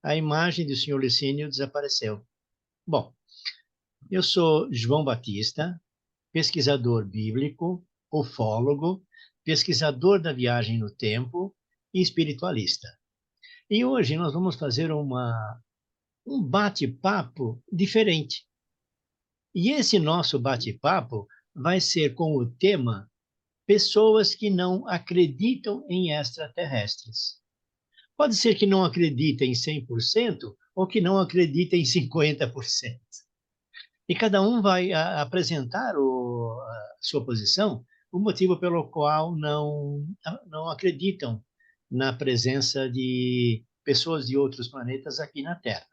A imagem do senhor Licínio desapareceu. Bom, eu sou João Batista, pesquisador bíblico, ufólogo, pesquisador da viagem no tempo e espiritualista. E hoje nós vamos fazer um bate-papo diferente. E esse nosso bate-papo vai ser com o tema pessoas que não acreditam em extraterrestres. Pode ser que não acreditem em 100% ou que não acreditem em 50%. E cada um vai apresentar a sua posição, o motivo pelo qual não acreditam na presença de pessoas de outros planetas aqui na Terra.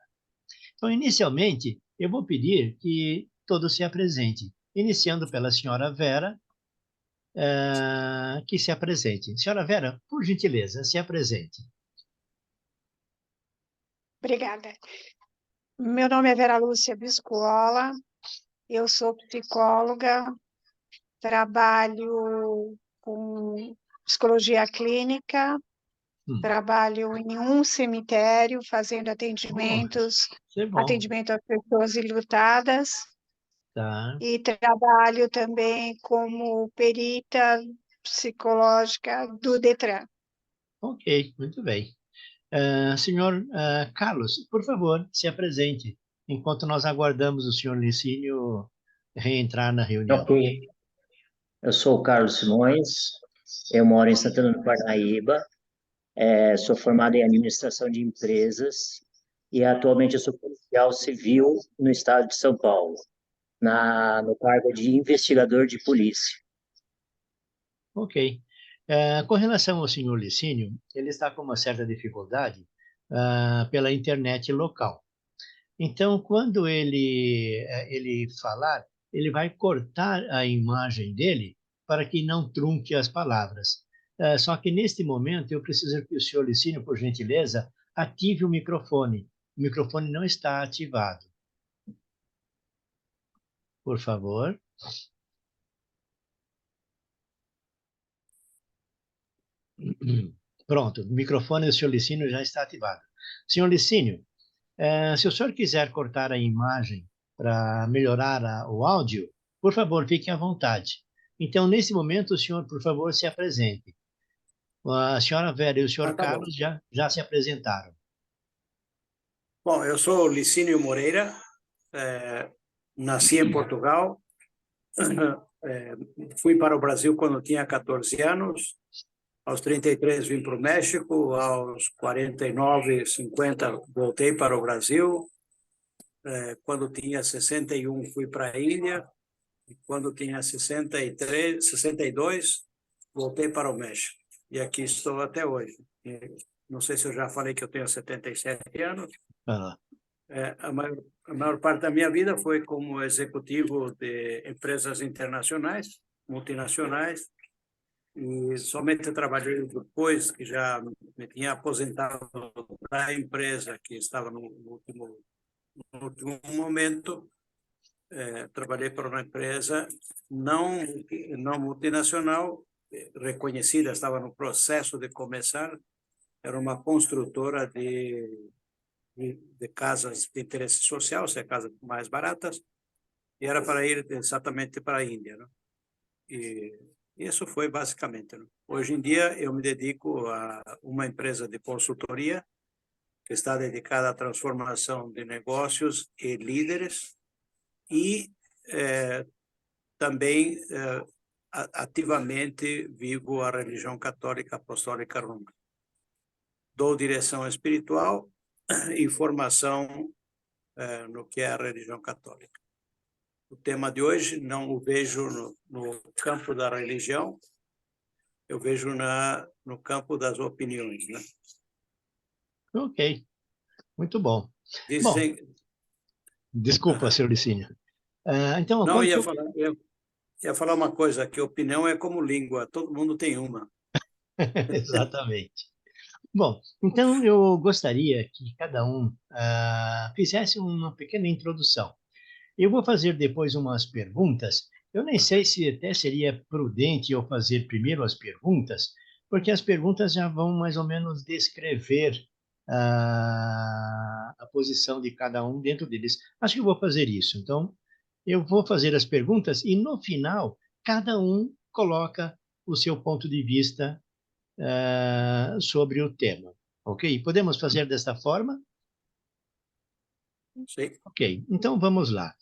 Então, inicialmente, eu vou pedir que todos se apresentem, iniciando pela senhora Vera, que se apresente. Senhora Vera, por gentileza, se apresente. Obrigada. Meu nome é Vera Lúcia Biscuola, eu sou psicóloga, trabalho com psicologia clínica, trabalho em um cemitério fazendo atendimentos, atendimento às pessoas enlutadas, e trabalho também como perita psicológica do Detran. Ok, muito bem. Senhor Carlos, por favor, se apresente, enquanto nós aguardamos o senhor Licínio reentrar na reunião. Ok. Eu sou o Carlos Simões, eu moro em Santana do Parnaíba, sou formado em administração de empresas e atualmente eu sou policial civil no estado de São Paulo, no cargo de investigador de polícia. Ok. Com relação ao senhor Licínio, ele está com uma certa dificuldade pela internet local. Então, quando ele falar, ele vai cortar a imagem dele para que não trunque as palavras. Só que, neste momento, eu preciso que o senhor Licínio, por gentileza, ative o microfone. O microfone não está ativado. Por favor. Pronto, o microfone do senhor Licínio já está ativado. Senhor Licínio, se o senhor quiser cortar a imagem para melhorar o áudio, por favor, fique à vontade. Então, nesse momento, o senhor, por favor, se apresente. A senhora Vera e o senhor Carlos já se apresentaram. Bom, eu sou Licínio Moreira, nasci em Portugal, fui para o Brasil quando tinha 14 anos, aos 33 vim para o México, aos 49, 50 voltei para o Brasil, quando tinha 61 fui para a Índia, e quando tinha 62 voltei para o México, e aqui estou até hoje. Não sei se eu já falei que eu tenho 77 anos. A maior parte da minha vida foi como executivo de empresas internacionais, multinacionais, e somente trabalhei depois que já me tinha aposentado da empresa que estava no último momento. Trabalhei para uma empresa não multinacional, reconhecida, estava no processo de começar, era uma construtora de casas de interesse social, ou seja, casas mais baratas, e era para ir exatamente para a Índia, né? E isso foi basicamente, né? Hoje em dia eu me dedico a uma empresa de consultoria que está dedicada à transformação de negócios e líderes e também ativamente vivo a religião católica apostólica romana. Dou direção espiritual e formação no que é a religião católica. O tema de hoje não o vejo no campo da religião, eu vejo no campo das opiniões, né? Ok, muito bom. Dizem... Bom, desculpa, senhor Licínio. Então, não, ia falar uma coisa, que opinião é como língua, todo mundo tem uma. Exatamente. Bom, então eu gostaria que cada um fizesse uma pequena introdução. Eu vou fazer depois umas perguntas. Eu nem sei se até seria prudente eu fazer primeiro as perguntas, porque as perguntas já vão mais ou menos descrever a posição de cada um dentro deles. Acho que eu vou fazer isso. Então, eu vou fazer as perguntas e, no final, cada um coloca o seu ponto de vista sobre o tema. Ok? Podemos fazer desta forma? Sim. Ok, então vamos lá.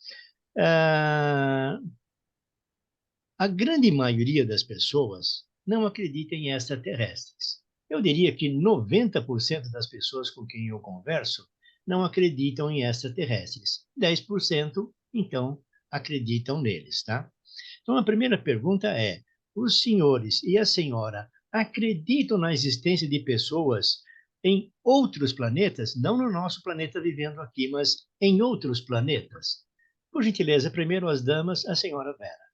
A grande maioria das pessoas não acredita em extraterrestres. Eu diria que 90% das pessoas com quem eu converso não acreditam em extraterrestres. 10%, então, acreditam neles, tá? Então, a primeira pergunta é: os senhores e a senhora acreditam na existência de pessoas em outros planetas, não no nosso planeta vivendo aqui, mas em outros planetas? Por gentileza, primeiro as damas, a senhora Vera.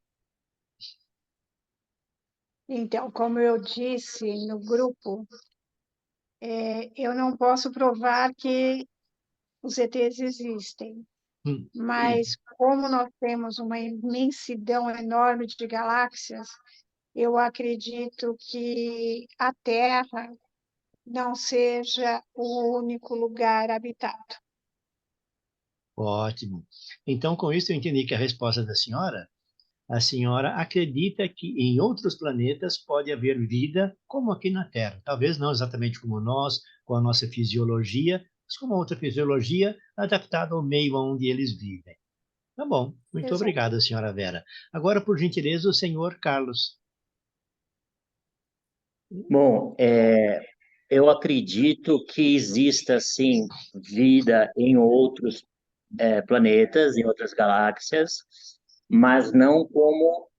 Então, como eu disse no grupo, eu não posso provar que os ETs existem, mas como nós temos uma imensidão enorme de galáxias, eu acredito que a Terra não seja o único lugar habitado. Ótimo. Então, com isso, eu entendi que a resposta da senhora, a senhora acredita que em outros planetas pode haver vida como aqui na Terra. Talvez não exatamente como nós, com a nossa fisiologia, mas com uma outra fisiologia adaptada ao meio onde eles vivem. Tá bom. Muito Exato. obrigado, senhora Vera. Agora, por gentileza, o senhor Carlos. Bom, eu acredito que exista, sim, vida em outros planetas, em outras galáxias, mas não como,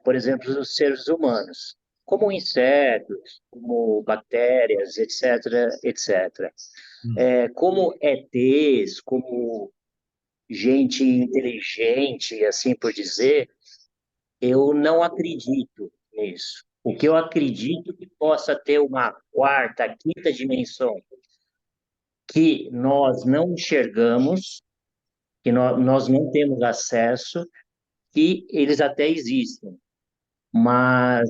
por exemplo, os seres humanos, como insetos, como bactérias, etc., etc. Como ETs, como gente inteligente, assim por dizer, eu não acredito nisso. O que eu acredito que possa ter uma quarta, quinta dimensão que nós não enxergamos, que nós não temos acesso, que eles até existem. Mas,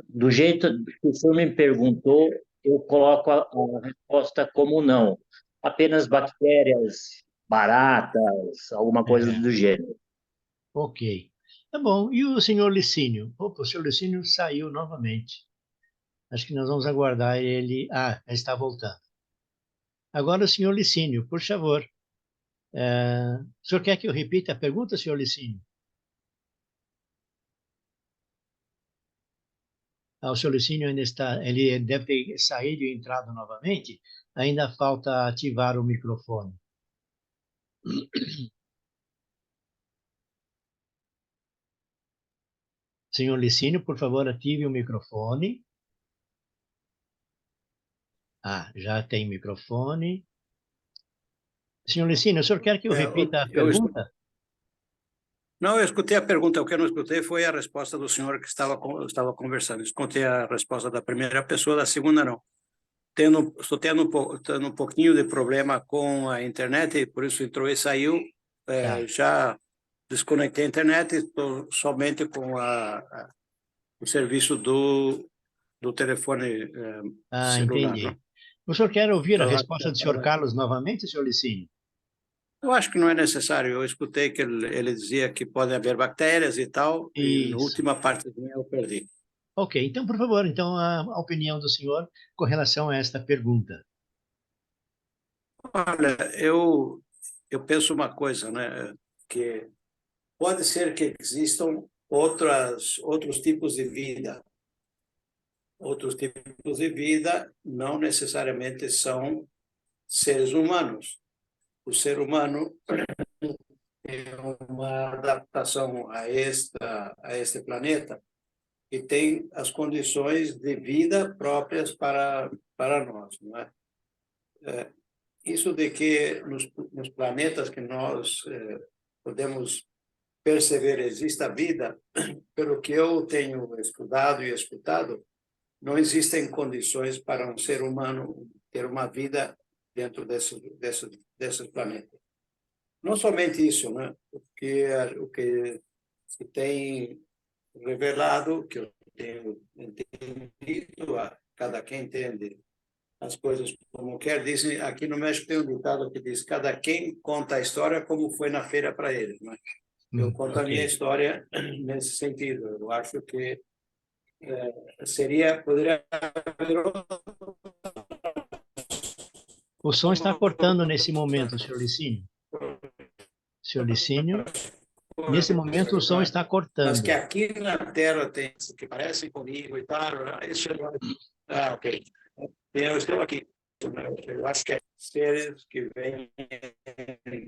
do jeito que o senhor me perguntou, eu coloco a resposta como não. Apenas bactérias, baratas, alguma coisa É, do gênero. ok. Tá bom. E o senhor Licínio? Opa, o senhor Licínio saiu novamente. Acho que nós vamos aguardar ele. Ah, está voltando. Agora, o senhor Licínio, por favor. O senhor quer que eu repita a pergunta, senhor Licínio? O senhor Licínio ainda está, ele deve ter saído e entrado novamente. Ainda falta ativar o microfone. Senhor Licínio, por favor, ative o microfone. Ah, já tem microfone. Senhor Licínio, o senhor quer que eu repita a pergunta? Não, eu escutei a pergunta. O que eu não escutei foi a resposta do senhor que estava conversando. Escutei a resposta da primeira pessoa, da segunda não. Estou tendo um pouquinho de problema com a internet, e por isso entrou e saiu. Tá. Já desconectei a internet e estou somente com o serviço do telefone celular. Entendi. Não? O senhor quer ouvir a Então, resposta do senhor Carlos novamente, senhor Licínio? eu acho que não é necessário. Eu escutei que ele dizia que pode haver bactérias e tal, e na Isso. última parte eu perdi. Ok, então, por favor, então a opinião do senhor com relação a esta pergunta. Olha, eu penso uma coisa, né? Que pode ser que existam outros tipos de vida. Outros tipos de vida não necessariamente são seres humanos. O ser humano é uma adaptação a este planeta e tem as condições de vida próprias para nós, não é? Isso de que nos planetas que nós podemos perceber exista vida, pelo que eu tenho estudado e escutado, não existem condições para um ser humano ter uma vida dentro desses planetas. Não somente isso, né? O que se tem revelado, que eu tenho entendido, cada quem entende as coisas como quer. Dizem, aqui no México tem um ditado que diz: cada quem conta a história como foi na feira para ele, né? Eu conto a minha história nesse sentido. Eu acho que poderia haver O som está cortando nesse momento, senhor Licínio. Senhor Licínio, nesse momento o som está cortando. Mas que aqui na Terra tem que parecem comigo e tal. Ok. Eu estou aqui. Eu acho que é seres que vêm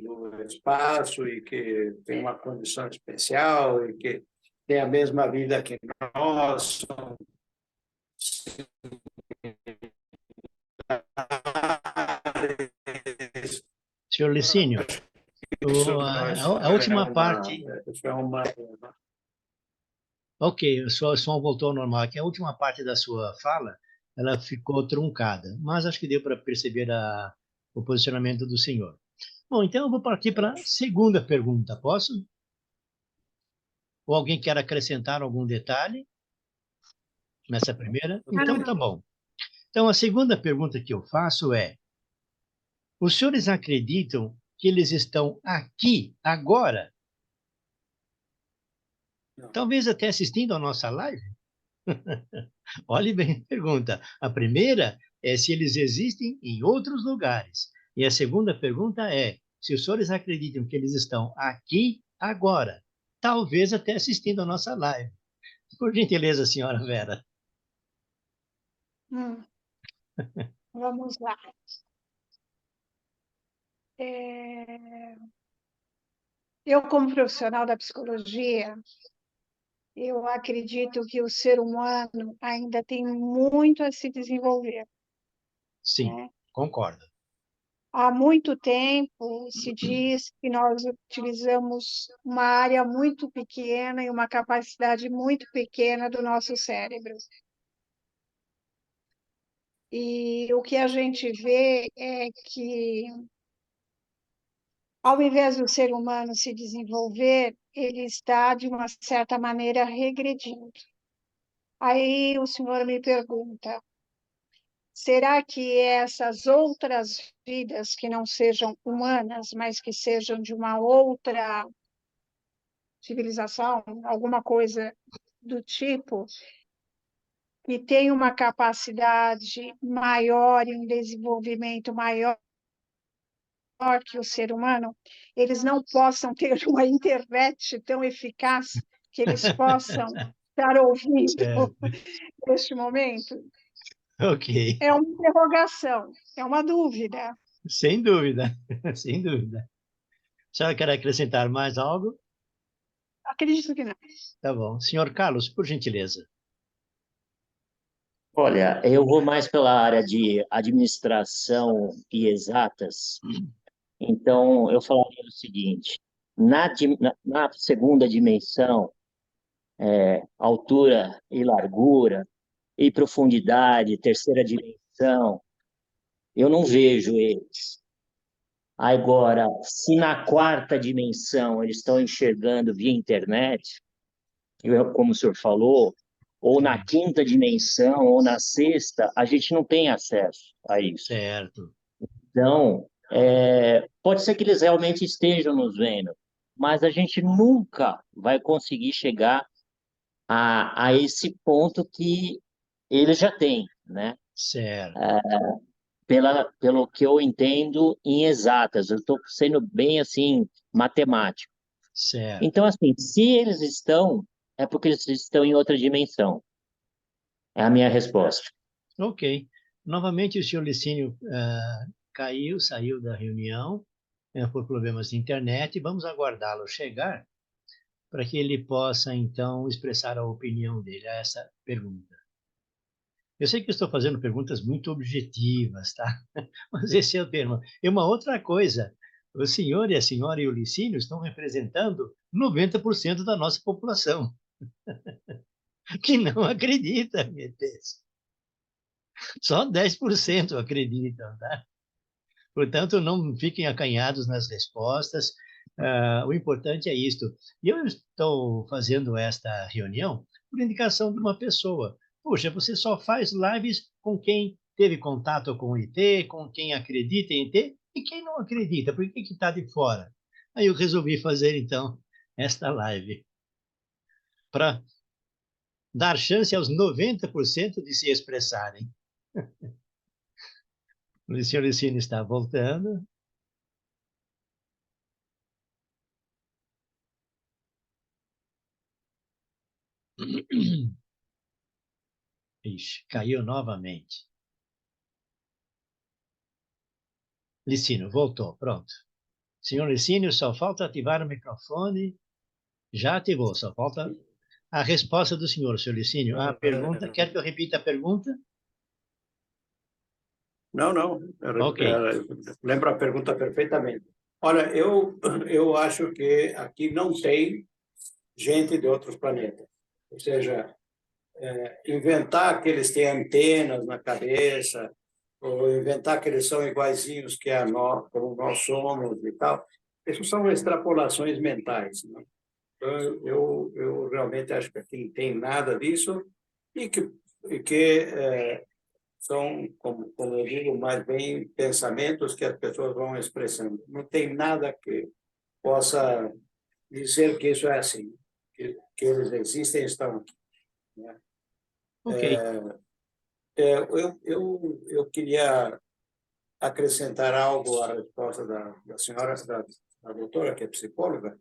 do espaço e que têm uma condição especial e que têm a mesma vida que nós. Senhor Licínio, a última parte... Ok, o som voltou ao normal. Aqui a última parte da sua fala, ela ficou truncada, mas acho que deu para perceber o posicionamento do senhor. Bom, então eu vou partir para a segunda pergunta, posso? Ou alguém quer acrescentar algum detalhe nessa primeira? Então, tá bom. Então, a segunda pergunta que eu faço é: os senhores acreditam que eles estão aqui, agora? Não. Talvez até assistindo a nossa live? Olhe bem a pergunta. A primeira é se eles existem em outros lugares. E a segunda pergunta é se os senhores acreditam que eles estão aqui, agora. Talvez até assistindo a nossa live. Por gentileza, senhora Vera. Vamos lá. Eu, como profissional da psicologia, eu acredito que o ser humano ainda tem muito a se desenvolver. Sim, né? concordo. Há muito tempo se diz que nós utilizamos uma área muito pequena e uma capacidade muito pequena do nosso cérebro. E o que a gente vê é que, ao invés do ser humano se desenvolver, ele está, de uma certa maneira, regredindo. Aí o senhor me pergunta: será que essas outras vidas que não sejam humanas, mas que sejam de uma outra civilização, alguma coisa do tipo, que tem uma capacidade maior e um desenvolvimento maior que o ser humano, eles não possam ter uma internet tão eficaz que eles possam estar ouvindo neste momento? Ok. É uma interrogação, é uma dúvida. Sem dúvida, sem dúvida. A senhora quer acrescentar mais algo? Acredito que não. Tá bom. Senhor Carlos, por gentileza. Olha, eu vou mais pela área de administração e exatas. Então, eu falaria o seguinte: na segunda dimensão, altura e largura, e profundidade, terceira dimensão, eu não vejo eles. Agora, se na quarta dimensão eles estão enxergando via internet, como o senhor falou, ou na quinta dimensão, ou na sexta, a gente não tem acesso a isso. Certo. Então, pode ser que eles realmente estejam nos vendo, mas a gente nunca vai conseguir chegar a esse ponto que eles já têm, né? Certo. Pelo que eu entendo em exatas, eu estou sendo bem assim matemático. Certo. Então, assim, se eles estão, é porque eles estão em outra dimensão. É a minha resposta. Ok. Novamente o senhor Licínio saiu da reunião por problemas de internet. Vamos aguardá-lo chegar para que ele possa, então, expressar a opinião dele a essa pergunta. Eu sei que estou fazendo perguntas muito objetivas, tá? Mas esse é o termo. E uma outra coisa, o senhor e a senhora e o Licínio estão representando 90% da nossa população, que não acredita, meu Deus. Só 10% acreditam, tá? Portanto, não fiquem acanhados nas respostas. O importante é isto. E eu estou fazendo esta reunião por indicação de uma pessoa. Puxa, você só faz lives com quem teve contato com o ET, com quem acredita em ET, e quem não acredita, por que está de fora? Aí eu resolvi fazer, então, esta live, para dar chance aos 90% de se expressarem. O senhor Licínio está voltando. Ixi, caiu novamente. Licínio, voltou, pronto. Senhor Licínio, só falta ativar o microfone. Já ativou, só falta a resposta do senhor Licínio. A pergunta, quer que eu repita a pergunta? Não, não. Ok. Lembro a pergunta perfeitamente. Olha, eu acho que aqui não tem gente de outros planetas. Ou seja, inventar que eles têm antenas na cabeça, ou inventar que eles são iguaizinhos que a nós, como nós somos e tal, isso são extrapolações mentais, né? Então, eu realmente acho que aqui não tem nada disso e que são, como eu digo, mais bem pensamentos que as pessoas vão expressando. Não tem nada que possa dizer que isso é assim, que eles existem e estão aqui, né? Ok. Eu queria acrescentar algo à resposta da senhora, da doutora, que é psicóloga.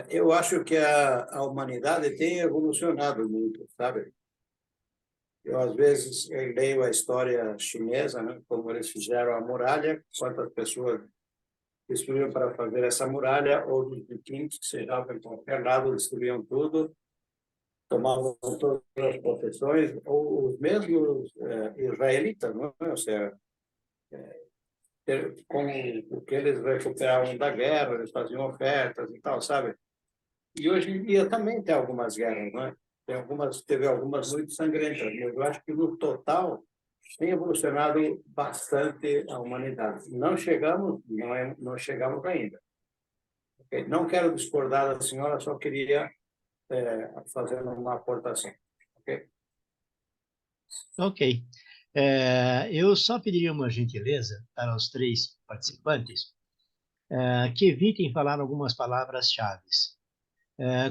Eu acho que a humanidade tem evolucionado muito, sabe? Eu, às vezes, leio a história chinesa, né? Como eles fizeram a muralha, quantas pessoas destruíram para fazer essa muralha, ou os vikings, que chegavam em qualquer lado, destruíam tudo, tomavam todas as possessões, ou os mesmos israelitas, não é? Ou seja, com o que eles recuperavam da guerra, eles faziam ofertas e tal, sabe? E hoje em dia também tem algumas guerras, né? Teve algumas muito sangrentas, mas eu acho que no total tem evolucionado bastante a humanidade. Não chegamos ainda. Okay? Não quero discordar da senhora, só queria fazer uma aportação. Okay? Ok. Eu só pediria uma gentileza para os três participantes, que evitem falar algumas palavras-chave.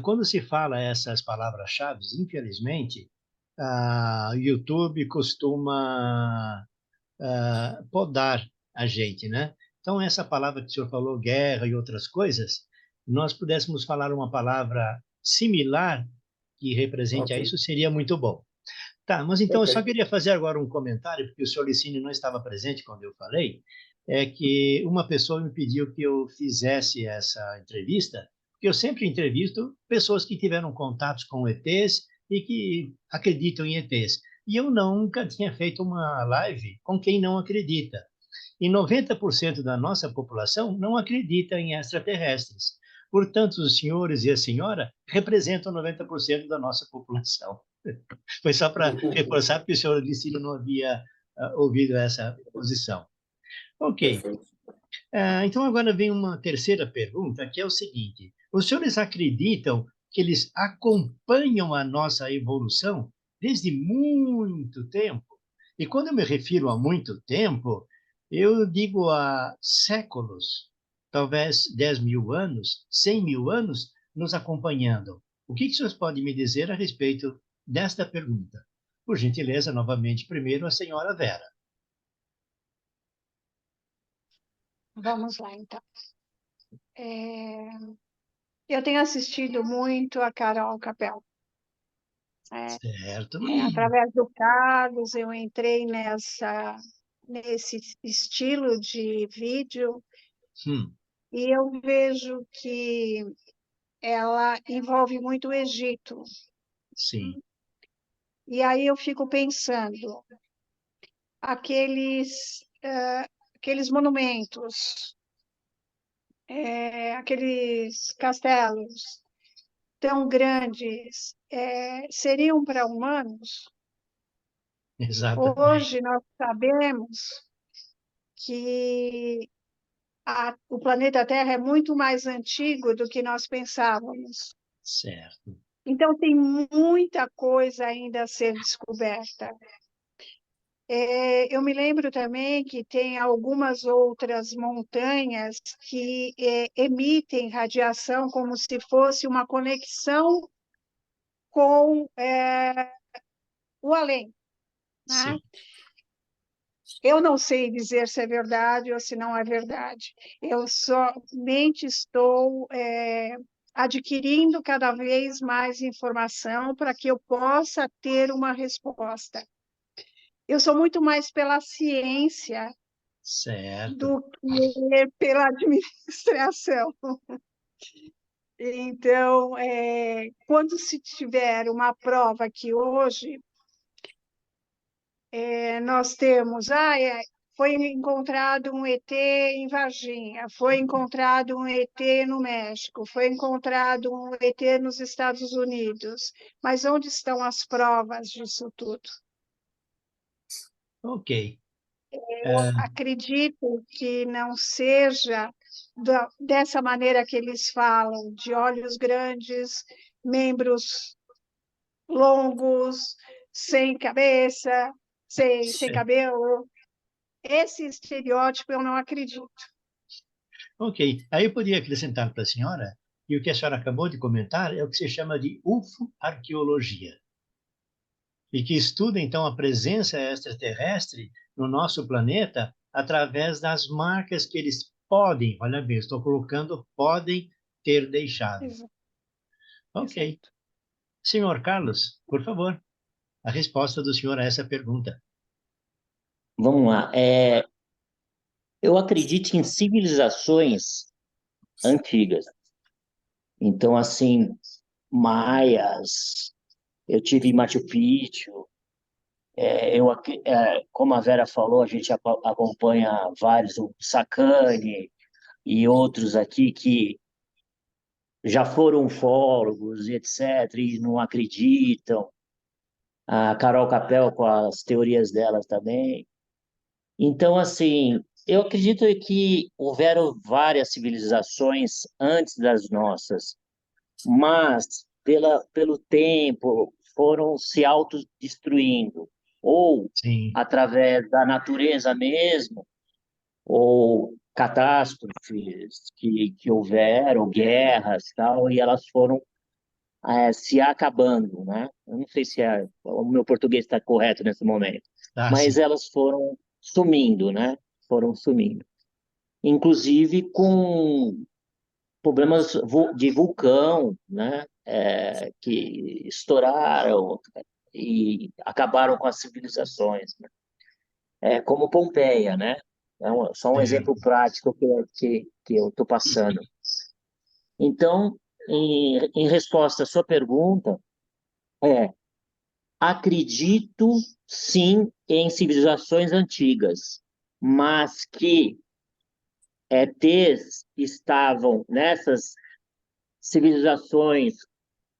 Quando se fala essas palavras-chave, infelizmente, o YouTube costuma podar a gente, né? Então, essa palavra que o senhor falou, guerra e outras coisas, nós pudéssemos falar uma palavra similar que represente a Ok, isso, seria muito bom. Tá, mas então eu só ok. queria fazer agora um comentário, porque o senhor Licínio não estava presente quando eu falei, é que uma pessoa me pediu que eu fizesse essa entrevista, porque eu sempre entrevisto pessoas que tiveram contatos com ETs e que acreditam em ETs. E eu nunca tinha feito uma live com quem não acredita. E 90% da nossa população não acredita em extraterrestres. Portanto, os senhores e a senhora representam 90% da nossa população. Foi só para reforçar, porque o senhor Licínio não havia ouvido essa posição. Ok. Perfeito. Então, agora vem uma terceira pergunta, que é o seguinte: os senhores acreditam que eles acompanham a nossa evolução desde muito tempo? E quando eu me refiro a muito tempo, eu digo a séculos, talvez 10 mil anos, 100 mil anos, nos acompanhando. O que os senhores podem me dizer a respeito desta pergunta? Por gentileza, novamente, primeiro a senhora Vera. Vamos lá, então. Eu tenho assistido muito a Carol Capel. Certo. Através do Carlos, eu entrei nesse estilo de vídeo e eu vejo que ela envolve muito o Egito. Sim. E aí eu fico pensando, aqueles monumentos, aqueles castelos tão grandes, seriam para humanos? Exatamente. Hoje nós sabemos que o planeta Terra é muito mais antigo do que nós pensávamos. Certo. Então, tem muita coisa ainda a ser descoberta. Eu me lembro também que tem algumas outras montanhas que emitem radiação como se fosse uma conexão com o além, né? Sim. Eu não sei dizer se é verdade ou se não é verdade. Eu somente estou adquirindo cada vez mais informação para que eu possa ter uma resposta. Eu sou muito mais pela ciência Certo. do que pela administração. Então, quando se tiver uma prova que hoje nós temos, foi encontrado um ET em Varginha, foi encontrado um ET no México, foi encontrado um ET nos Estados Unidos, mas onde estão as provas disso tudo? Ok. Acredito que não seja dessa maneira que eles falam, de olhos grandes, membros longos, sem cabeça, sem cabelo. Esse estereótipo eu não acredito. Ok. Aí eu poderia acrescentar para a senhora que o que a senhora acabou de comentar é o que se chama de UFO-arqueologia, e que estuda, então, a presença extraterrestre no nosso planeta através das marcas que eles podem, olha bem, estou colocando, podem ter deixado. Exato. Ok. Exato. Senhor Carlos, por favor, a resposta do senhor a essa pergunta. Vamos lá. Eu acredito em civilizações antigas. Então, assim, maias, eu tive em Machu Picchu, como a Vera falou, a gente acompanha vários, o Sacani e outros aqui que já foram ufólogos e etc., e não acreditam. A Carol Capel com as teorias delas também. Então, assim, eu acredito que houveram várias civilizações antes das nossas, mas pelo tempo foram se autodestruindo, ou Sim, através da natureza mesmo, ou catástrofes que houveram, guerras, tal, e elas foram se acabando, né? Eu não sei se o meu português está correto nesse momento, tá, mas sim. elas foram sumindo, né? Foram sumindo. Inclusive com problemas de vulcão, né? Que estouraram e acabaram com as civilizações, né? Como Pompeia, né? Só um exemplo Certo. prático que eu estou passando. Então, em resposta à sua pergunta, é acredito sim em civilizações antigas, mas que ETs estavam nessas civilizações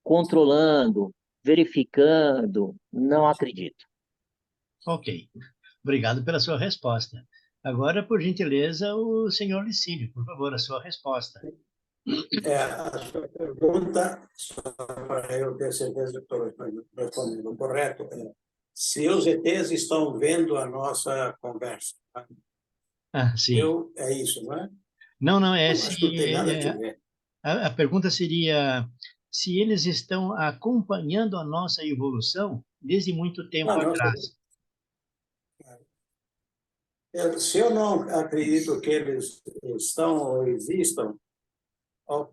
controlando, verificando, não acredito. Ok. Obrigado pela sua resposta. Agora, por gentileza, o senhor Licínio, por favor, a sua resposta. A sua pergunta, só para eu ter certeza que estou respondendo correto, se os ETs estão vendo a nossa conversa. Tá? Ah, sim. É isso, não é? Não, não, Não, acho que não tem nada a ver. a pergunta seria se eles estão acompanhando a nossa evolução desde muito tempo Ah, não, atrás. se eu não acredito que eles estão ou existam,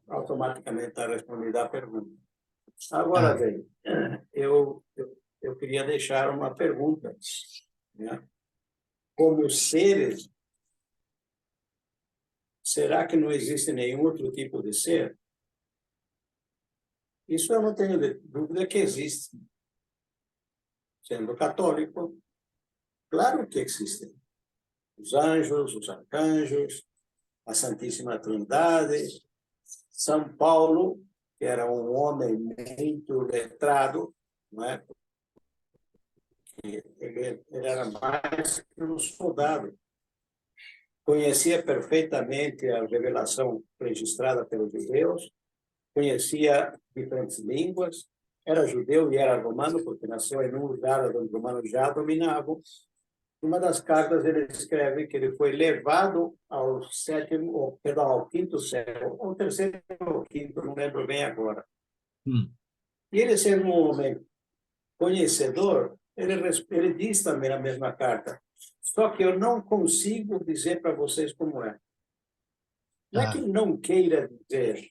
automaticamente está respondida a pergunta. Agora, Ah, bem, eu queria deixar uma pergunta, né? Como seres, será que não existe nenhum outro tipo de ser? Isso eu não tenho dúvida que existe. Sendo católico, claro que existem. Os anjos, os arcanjos, a Santíssima Trindade, São Paulo, que era um homem muito letrado, não é? Ele era mais que um soldado. Conhecia perfeitamente a revelação registrada pelos judeus, conhecia diferentes línguas, era judeu e era romano, porque nasceu em um lugar onde os romanos já dominavam. Uma das cartas ele escreve que ele foi levado ao sétimo, ou, perdão, ao quinto céu, ou terceiro ou quinto, não lembro bem agora. E ele, sendo um homem conhecedor, ele diz também na mesma carta, só que eu não consigo dizer para vocês como é. Não é que ele não queira dizer,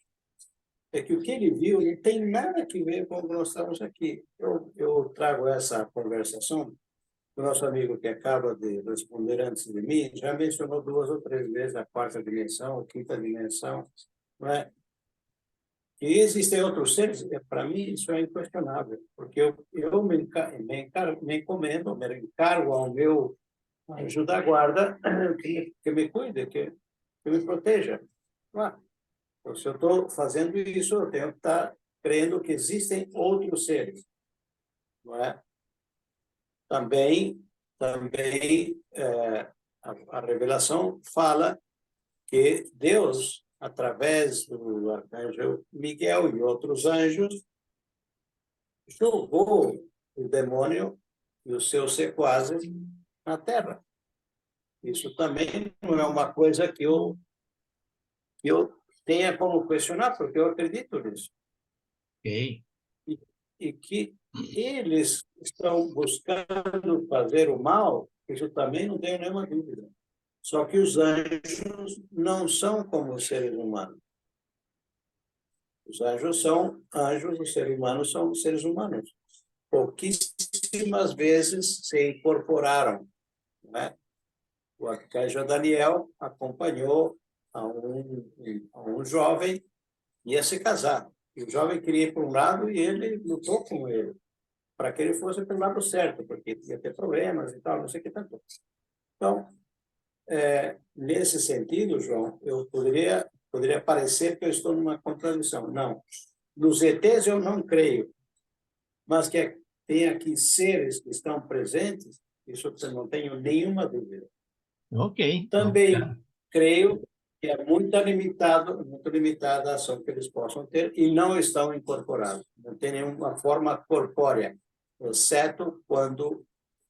é que o que ele viu não tem nada a ver com o que nós estamos aqui. Eu trago essa conversação. O nosso amigo que acaba de responder antes de mim já mencionou 2 ou 3 vezes a 4ª dimensão, a 5ª dimensão, não é? E existem outros seres, para mim isso é inquestionável, porque eu me encargo ao meu anjo da guarda que me cuide, que me proteja. Então, se eu estou fazendo isso, eu tenho que estar crendo que existem outros seres, não é? Também a revelação fala que Deus, através do arcanjo Miguel e outros anjos, jogou o demônio e os seus sequazes na terra. Isso também não é uma coisa que eu tenha como questionar, porque eu acredito nisso. Ok. E que eles estão buscando fazer o mal, isso também não tenho nenhuma dúvida. Só que os anjos não são como os seres humanos. Os anjos são anjos, os seres humanos são seres humanos. Pouquíssimas vezes se incorporaram, né? O arcanjo Daniel acompanhou a um jovem que ia se casar. E o jovem queria ir para um lado e ele lutou com ele, para que ele fosse para o lado certo, porque ia ter problemas e tal, não sei o que tanto. Então, nesse sentido, João, eu poderia parecer que eu estou numa contradição. Não. Nos ETs eu não creio, mas que tem aqui seres que estão presentes, isso eu não tenho nenhuma dúvida. Ok. Também creio que é muito limitada a ação que eles possam ter e não estão incorporados. Não tem nenhuma forma corpórea, exceto quando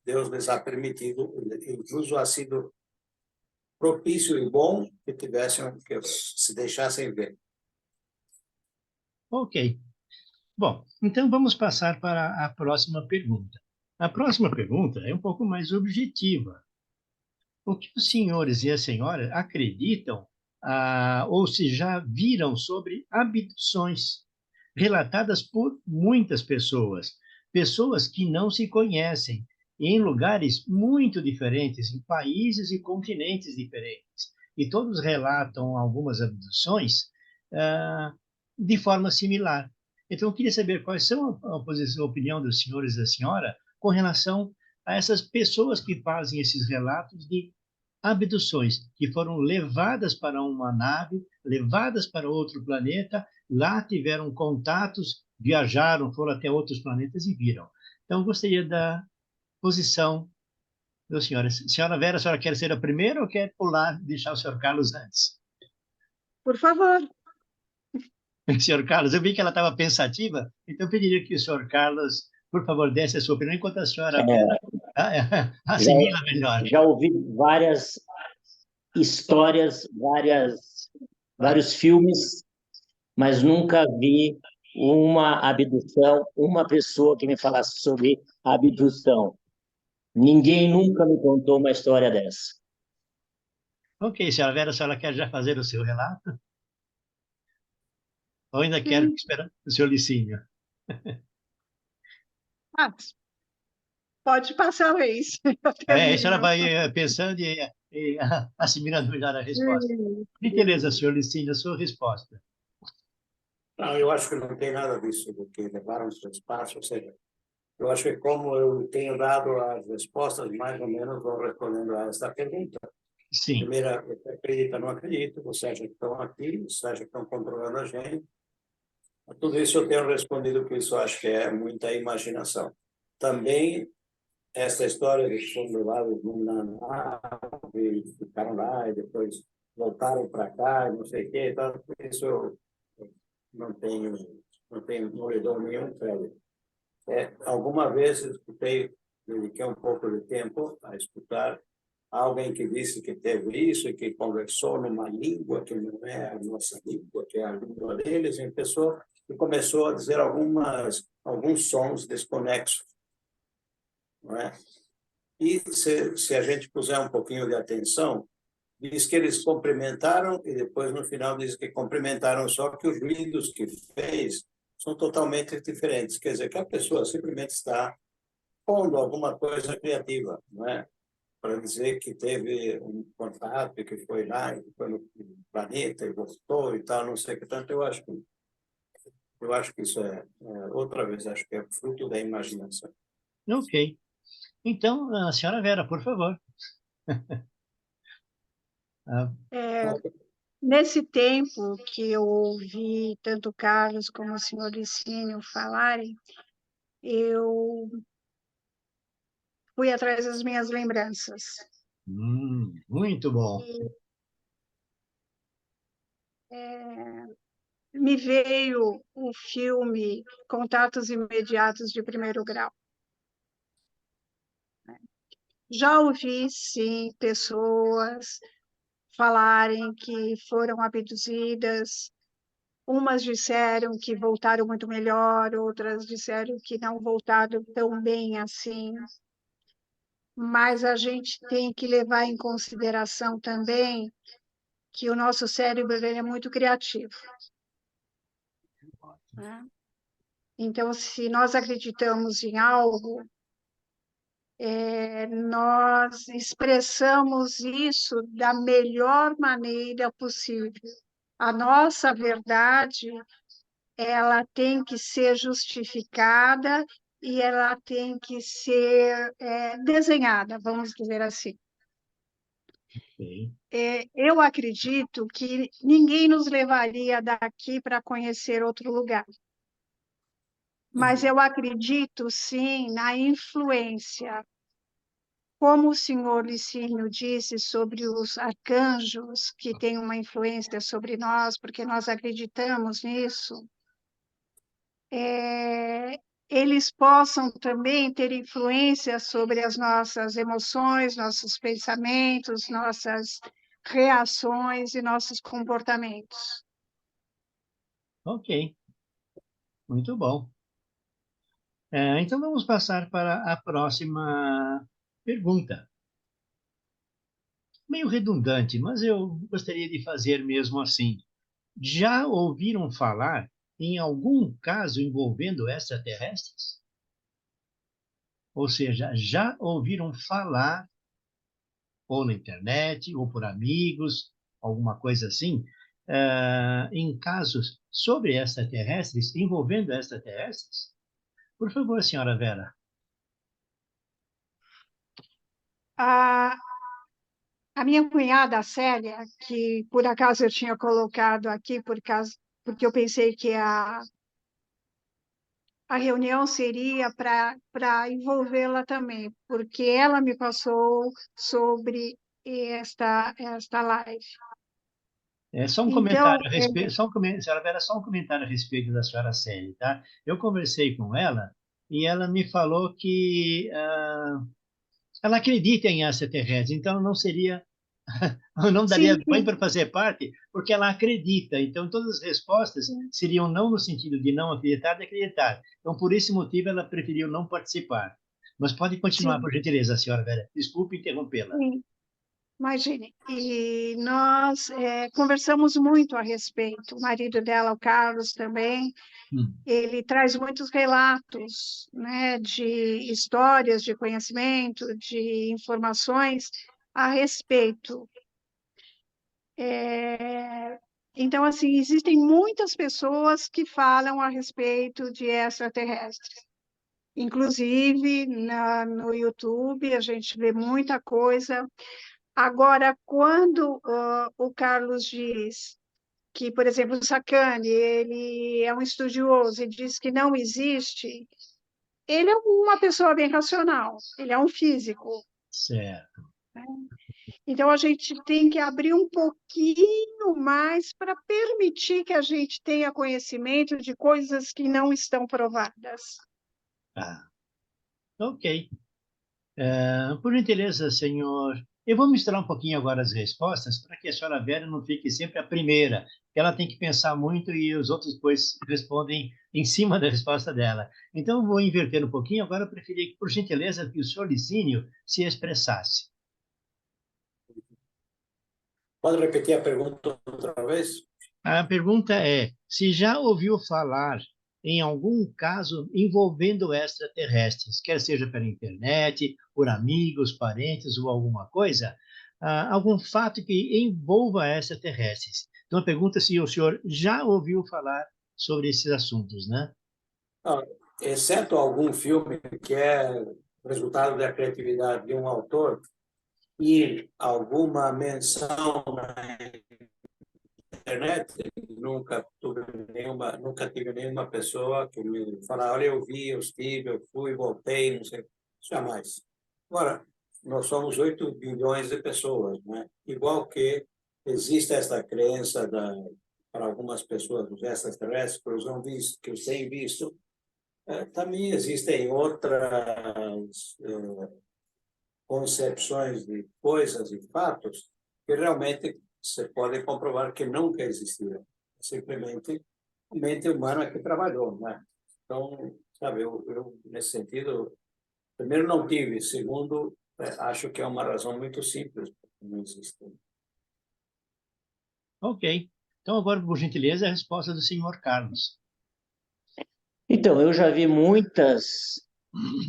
Deus lhes ha permitido, incluso ha sido propício e bom que se deixassem ver. Ok. Bom, então vamos passar para a próxima pergunta. A próxima pergunta é um pouco mais objetiva. O que os senhores e a senhora acreditam, ou se já viram sobre abduções relatadas por muitas pessoas, pessoas que não se conhecem, em lugares muito diferentes, em países e continentes diferentes, e todos relatam algumas abduções de forma similar. Então, eu queria saber quais são a opinião dos senhores e da senhora com relação a essas pessoas que fazem esses relatos de abduções, que foram levadas para uma nave, levadas para outro planeta, lá tiveram contatos, viajaram, foram até outros planetas e viram. Então, eu gostaria da posição da senhora. Senhora Vera, a senhora quer ser a primeira ou quer pular, deixar o senhor Carlos antes? Por favor. Senhor Carlos, eu vi que ela estava pensativa, então eu pediria que o senhor Carlos, por favor, desse a sua opinião, enquanto a senhora Vera assimila melhor. Já ouvi várias histórias, vários filmes, mas nunca vi uma abdução, uma pessoa que me falasse sobre abdução. Ninguém nunca me contou uma história dessa. Ok, senhora Vera, a senhora quer já fazer o seu relato? Ou ainda quer esperar o senhor Licínio? Pode passar a vez. A senhora vai pensando e assimilando melhor a resposta. Beleza, senhor Licínio, a sua resposta. Não, eu acho que não tem nada disso do que levaram-se ao espaço, ou seja, eu acho que como eu tenho dado as respostas, mais ou menos vou respondendo a esta pergunta. Sim. Primeira, você acredita, não acredita, você acha que estão aqui, você acha que estão controlando a gente. A tudo isso eu tenho respondido que isso acho que é muita imaginação. Também essa história de que foram levados na nave, ficaram lá e depois voltaram para cá, não sei o quê, então, isso eu não lhe dou nenhum crédito. Alguma vez dediquei um pouco de tempo a escutar alguém que disse que teve isso e que conversou numa língua que não é a nossa língua, que é a língua deles, e começou a dizer alguns sons desconexos, não é? E se a gente puser um pouquinho de atenção, diz que eles cumprimentaram e depois no final diz que cumprimentaram, só que os ruídos que fez são totalmente diferentes. Quer dizer, que a pessoa simplesmente está pondo alguma coisa criativa, não é? Para dizer que teve um contato, que foi lá, e foi no planeta e voltou e tal, não sei o que tanto. Eu acho que isso outra vez, acho que é fruto da imaginação. Ok. Então, a senhora Vera, por favor. Nesse tempo que eu ouvi tanto o Carlos como o senhor Licínio falarem, eu fui atrás das minhas lembranças. Muito bom. Me veio o filme Contatos Imediatos de Primeiro Grau. Já ouvi, sim, pessoas falarem que foram abduzidas. Umas disseram que voltaram muito melhor, outras disseram que não voltaram tão bem assim. Mas a gente tem que levar em consideração também que o nosso cérebro ele é muito criativo, né? Então, se nós acreditamos em algo, nós expressamos isso da melhor maneira possível. A nossa verdade, ela tem que ser justificada e ela tem que ser desenhada, vamos dizer assim. Okay. Eu acredito que ninguém nos levaria daqui para conhecer outro lugar. Mas eu acredito, sim, na influência. Como o senhor Licínio disse sobre os arcanjos, que têm uma influência sobre nós, porque nós acreditamos nisso, eles possam também ter influência sobre as nossas emoções, nossos pensamentos, nossas reações e nossos comportamentos. Ok, muito bom. Então, vamos passar para a próxima pergunta. Meio redundante, mas eu gostaria de fazer mesmo assim. Já ouviram falar em algum caso envolvendo extraterrestres? Ou seja, já ouviram falar, ou na internet, ou por amigos, alguma coisa assim, em casos sobre extraterrestres, envolvendo extraterrestres? Por favor, senhora Vera. A minha cunhada, a Célia, que por acaso eu tinha colocado aqui, porque eu pensei que a reunião seria para envolvê-la também, porque ela me passou sobre esta live. Só um Então, comentário a respeito, senhora Vera, só um comentário a respeito da senhora Célia, tá? Eu conversei com ela e ela me falou que ela acredita em extraterrestres, então não seria, não sim, daria bem sim, para fazer parte, porque ela acredita. Então todas as respostas sim. seriam não no sentido de não acreditar, de acreditar. Então por esse motivo ela preferiu não participar. Mas pode continuar, Sim, por gentileza, senhora Vera. Desculpe interrompê-la. sim. Imagine, e nós conversamos muito a respeito. O marido dela, o Carlos, também, ele traz muitos relatos, né, de histórias, de conhecimento, de informações a respeito. Então, assim, existem muitas pessoas que falam a respeito de extraterrestres. Inclusive, no YouTube, a gente vê muita coisa. Agora, quando o Carlos diz que, por exemplo, o Sacani, ele é um estudioso e diz que não existe, ele é uma pessoa bem racional, ele é um físico. Certo. Né? Então, a gente tem que abrir um pouquinho mais para permitir que a gente tenha conhecimento de coisas que não estão provadas. Ah, ok. Por gentileza, senhor, eu vou misturar um pouquinho agora as respostas para que a senhora Vera não fique sempre a primeira, que ela tem que pensar muito e os outros depois respondem em cima da resposta dela. Então, eu vou inverter um pouquinho. Agora, eu preferia, por gentileza, que o senhor Licínio se expressasse. Pode repetir a pergunta outra vez? A pergunta é: se já ouviu falar em algum caso envolvendo extraterrestres, quer seja pela internet, por amigos, parentes ou alguma coisa, algum fato que envolva extraterrestres? Então, a pergunta é se o senhor já ouviu falar sobre esses assuntos, né? Ah, exceto algum filme que é resultado da criatividade de um autor e alguma menção na internet, nunca tive nenhuma pessoa que me fala, olha, eu vi, eu estive, eu fui, voltei, não sei, jamais. Agora, nós somos 8 bilhões de pessoas, né? Igual que existe essa crença para algumas pessoas, os extraterrestres, que os têm visto, também existem outras concepções de coisas e fatos que realmente você pode comprovar que nunca existiram. Simplesmente a mente humana que trabalhou, né? Então, sabe, eu nesse sentido, primeiro não tive, segundo, acho que é uma razão muito simples, porque não existe. Ok. Então, agora, por gentileza, a resposta do senhor Carlos. Então, eu já vi muitas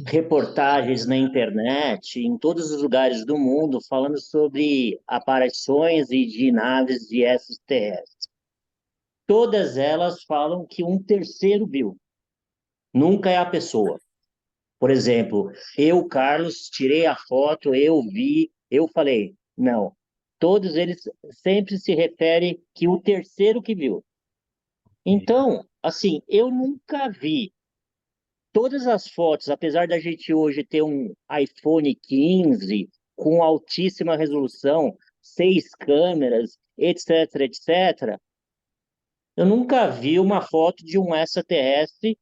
reportagens na internet, em todos os lugares do mundo, falando sobre aparições e de naves de extraterrestres. Todas elas falam que um terceiro viu, nunca é a pessoa. Por exemplo, eu, Carlos, tirei a foto, eu vi, eu falei, não. Todos eles sempre se referem que o terceiro que viu. Então, assim, eu nunca vi todas as fotos, apesar da gente hoje ter um iPhone 15 com altíssima resolução, 6 câmeras, etc, etc, eu nunca vi uma foto de um extraterrestre,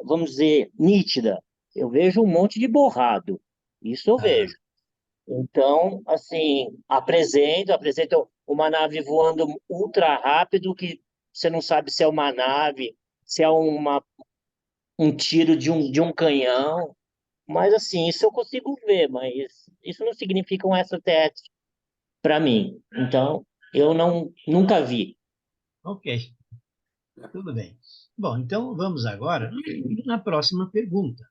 vamos dizer, nítida. Eu vejo um monte de borrado. Isso eu Ah, vejo. Então, assim, apresentam uma nave voando ultra rápido que você não sabe se é uma nave, se é um tiro de um canhão. Mas, assim, isso eu consigo ver, mas isso não significa um extraterrestre para mim. Então, eu nunca vi. ok. Tudo bem. Bom, então vamos agora à próxima pergunta,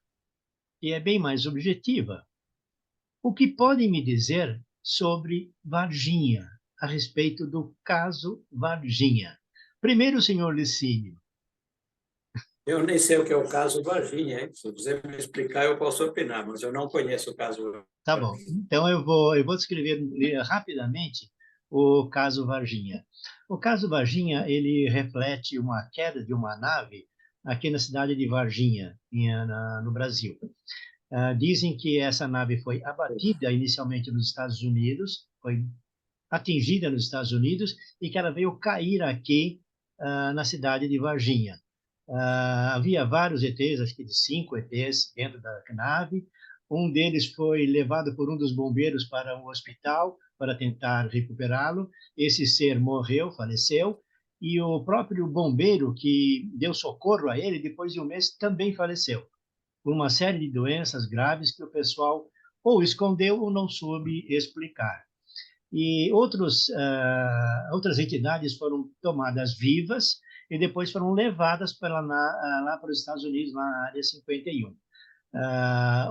que é bem mais objetiva. O que podem me dizer sobre Varginha, a respeito do caso Varginha? Primeiro, senhor Licínio. Eu nem sei o que é o caso Varginha, hein? Se você me explicar, eu posso opinar, mas eu não conheço o caso Tá bom. Varginha. Então eu vou descrever rapidamente o caso Varginha. O caso Varginha, ele reflete uma queda de uma nave aqui na cidade de Varginha, no Brasil. Dizem que essa nave foi abatida inicialmente nos Estados Unidos, foi atingida nos Estados Unidos e que ela veio cair aqui na cidade de Varginha. Havia vários ETs, acho que de 5 ETs dentro da nave. Um deles foi levado por um dos bombeiros para um hospital para tentar recuperá-lo. Esse ser morreu, faleceu, e o próprio bombeiro que deu socorro a ele, depois de um mês, também faleceu, por uma série de doenças graves que o pessoal ou escondeu ou não soube explicar. E outras entidades foram tomadas vivas e depois foram levadas lá para os Estados Unidos, lá na área 51.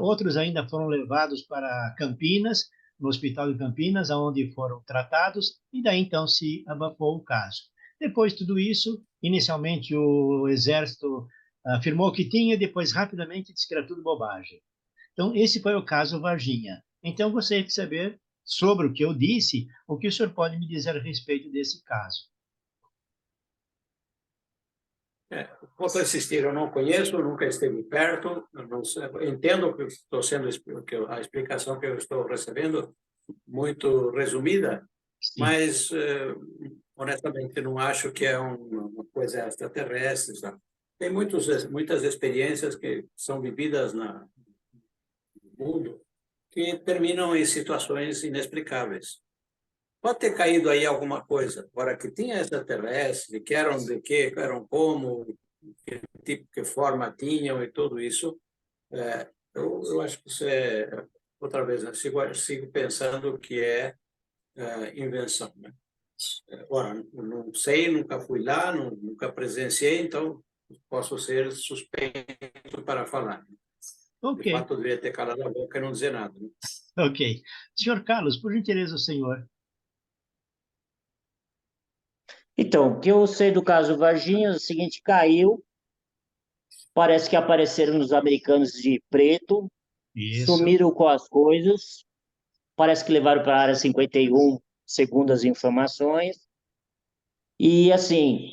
Outros ainda foram levados para Campinas, no Hospital de Campinas, onde foram tratados, e daí então se abafou o caso. Depois de tudo isso, inicialmente o Exército afirmou que tinha, depois rapidamente disse que era tudo bobagem. Então, esse foi o caso Varginha. Então, gostaria de saber sobre o que eu disse, o que o senhor pode me dizer a respeito desse caso. Posso insistir, eu não conheço, nunca esteve perto, não sei, entendo que estou sendo que a explicação que eu estou recebendo muito resumida, Sim. mas honestamente não acho que é uma coisa extraterrestre, sabe? Tem muitas experiências que são vividas no mundo que terminam em situações inexplicáveis. Pode ter caído aí alguma coisa. Agora, que tinha extraterrestre, que eram de quê, que eram como, que tipo, que forma tinham e tudo isso, eu acho que isso é, outra vez, né, sigo pensando que é invenção, né? Ora, não sei, nunca fui lá, nunca presenciei, então posso ser suspeito para falar. Ok, De fato, eu deveria ter calado a boca e não dizer nada, né? ok. Senhor Carlos, por gentileza, o senhor. Então, o que eu sei do caso Varginha é o seguinte, caiu, parece que apareceram os americanos de preto, Isso. sumiram com as coisas, parece que levaram para a área 51, segundo as informações, e assim,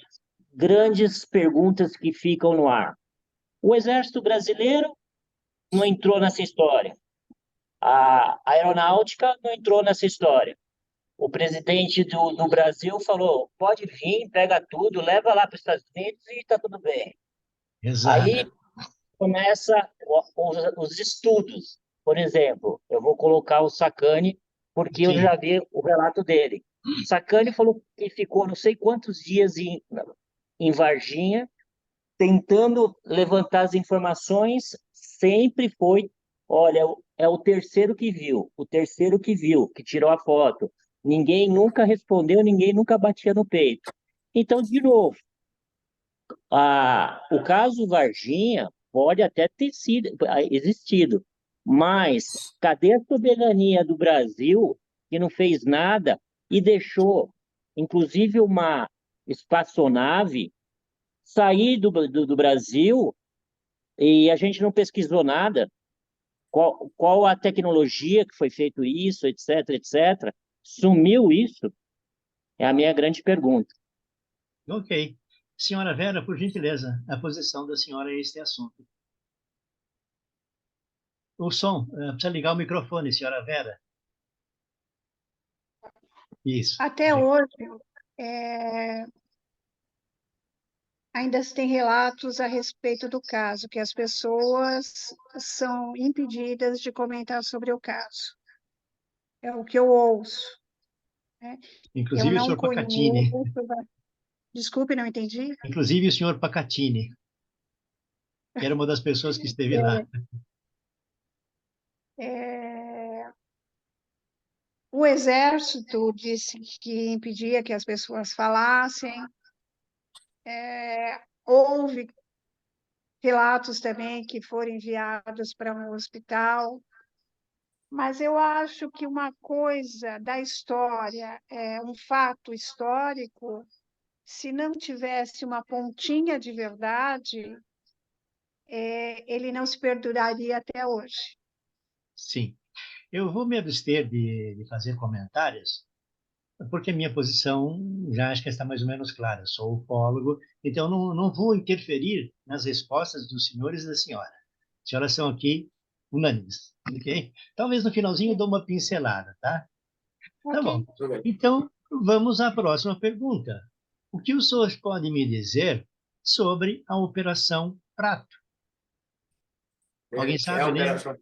grandes perguntas que ficam no ar. O Exército Brasileiro não entrou nessa história, a aeronáutica não entrou nessa história. O presidente do Brasil falou, pode vir, pega tudo, leva lá para os Estados Unidos e está tudo bem. Exato. Aí começa os estudos. Por exemplo, eu vou colocar o Sacani, porque eu Sim. já vi o relato dele. Sacani falou que ficou não sei quantos dias em Varginha, tentando levantar as informações, sempre foi, olha, é o terceiro que viu, o terceiro que viu, que tirou a foto. Ninguém nunca respondeu, ninguém nunca batia no peito. Então, de novo, o caso Varginha pode até ter sido, existido, mas cadê a soberania do Brasil que não fez nada e deixou, inclusive, uma espaçonave sair do Brasil e a gente não pesquisou nada? Qual a tecnologia que foi feito isso, etc, etc? Sumiu isso? É a minha grande pergunta. Ok. Senhora Vera, por gentileza, a posição da senhora a este assunto. O som, precisa ligar o microfone, senhora Vera. Isso. Até hoje, ainda se tem relatos a respeito do caso, que as pessoas são impedidas de comentar sobre o caso. É o que eu ouço, né? Eu Inclusive o não senhor Pacatini. conheço. Desculpe, não entendi. Inclusive o senhor Pacatini, que era uma das pessoas que esteve lá. O exército disse que impedia que as pessoas falassem. Houve relatos também que foram enviados para um hospital. Mas eu acho que uma coisa da história, um fato histórico, se não tivesse uma pontinha de verdade, ele não se perduraria até hoje. Sim. Eu vou me abster de fazer comentários, porque a minha posição já acho que está mais ou menos clara. Eu sou ufólogo, então não vou interferir nas respostas dos senhores e da senhora. As senhoras são aqui unânimes, ok? Talvez no finalzinho eu dou uma pincelada, tá? Tá bom. Ok. Então, vamos à próxima pergunta. O que os senhores podem me dizer sobre a Operação Prato? Alguém É a sabe, né? operação.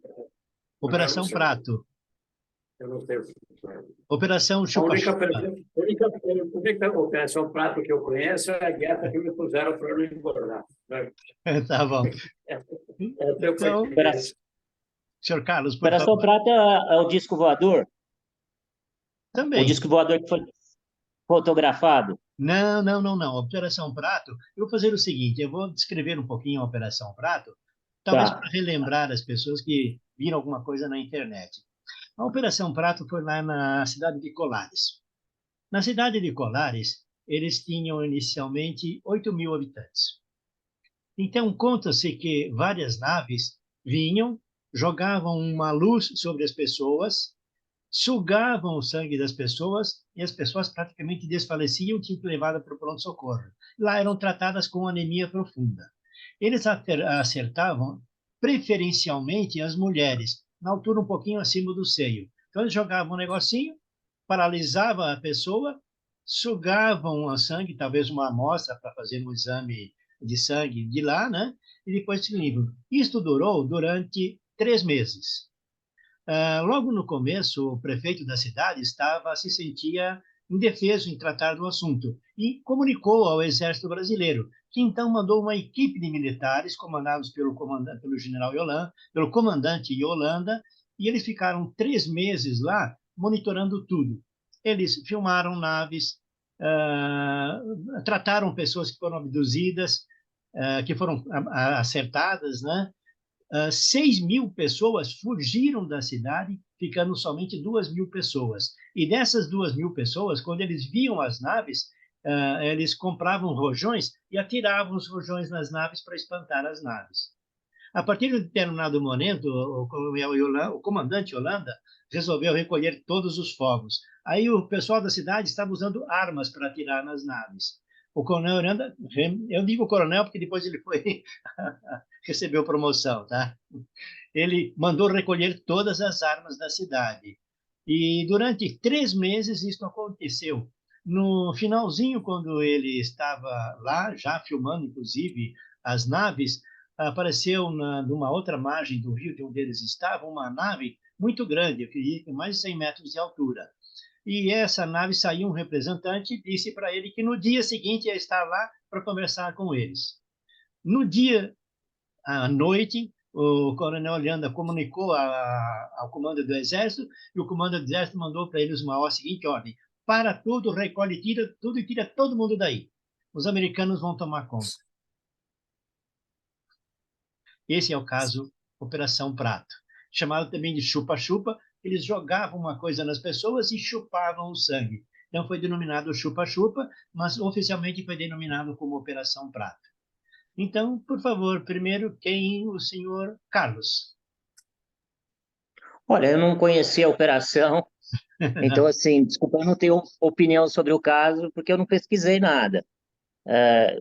Operação Prato. Eu não sei. Operação A única, Chupa-Chupa. única operação prato que eu conheço é a dieta que me puseram para não engordar. Tá bom. Então, Operação, senhor Carlos, por Operação favor. Prata é o disco voador? O Também. disco voador que foi fotografado? Não. Operação Prato, eu vou fazer o seguinte, eu vou descrever um pouquinho a Operação Prato, talvez Tá. para relembrar as pessoas que viram alguma coisa na internet. A Operação Prato foi lá na cidade de Colares. Na cidade de Colares, eles tinham inicialmente 8.000 habitantes. Então, conta-se que várias naves vinham, jogavam uma luz sobre as pessoas, sugavam o sangue das pessoas e as pessoas praticamente desfaleciam, tinham que levar para o pronto-socorro. Lá eram tratadas com anemia profunda. Eles acertavam preferencialmente as mulheres, na altura um pouquinho acima do seio. Então eles jogavam um negocinho, paralisavam a pessoa, sugavam o sangue, talvez uma amostra para fazer um exame de sangue de lá, né? E depois se livram. Isto durou durante 3 meses. Logo no começo, o prefeito da cidade se sentia indefeso em tratar do assunto e comunicou ao exército brasileiro, que então mandou uma equipe de militares comandados pelo general Yolanda, pelo comandante Yolanda, e eles ficaram 3 meses lá monitorando tudo. Eles filmaram naves, trataram pessoas que foram abduzidas, que foram acertadas, né? 6.000 pessoas fugiram da cidade, ficando somente 2.000 pessoas. E dessas 2.000 pessoas, quando eles viam as naves, eles compravam rojões e atiravam os rojões nas naves para espantar as naves. A partir de determinado momento, o comandante Yolanda resolveu recolher todos os fogos. Aí o pessoal da cidade estava usando armas para atirar nas naves. O coronel Yolanda, eu digo coronel porque depois ele foi recebeu promoção, tá? Ele mandou recolher todas as armas da cidade. E durante 3 meses isso aconteceu. No finalzinho, quando ele estava lá, já filmando, inclusive, as naves, apareceu numa outra margem do rio, de onde eles estavam, uma nave muito grande, eu acredito, com mais de 100 metros de altura. E essa nave saiu um representante e disse para ele que no dia seguinte ia estar lá para conversar com eles. No dia à noite, o coronel Yolanda comunicou ao comando do Exército, e o comando do Exército mandou para eles uma seguinte ordem: para tudo, recolhe tudo e tira todo mundo daí. Os americanos vão tomar conta. Esse é o caso Operação Prato, chamado também de chupa-chupa. Eles jogavam uma coisa nas pessoas e chupavam o sangue. Então foi denominado chupa-chupa, mas oficialmente foi denominado como Operação Prato. Então, por favor, primeiro, o senhor Carlos? Olha, eu não conhecia a operação, então, assim, desculpa, eu não tenho opinião sobre o caso, porque eu não pesquisei nada.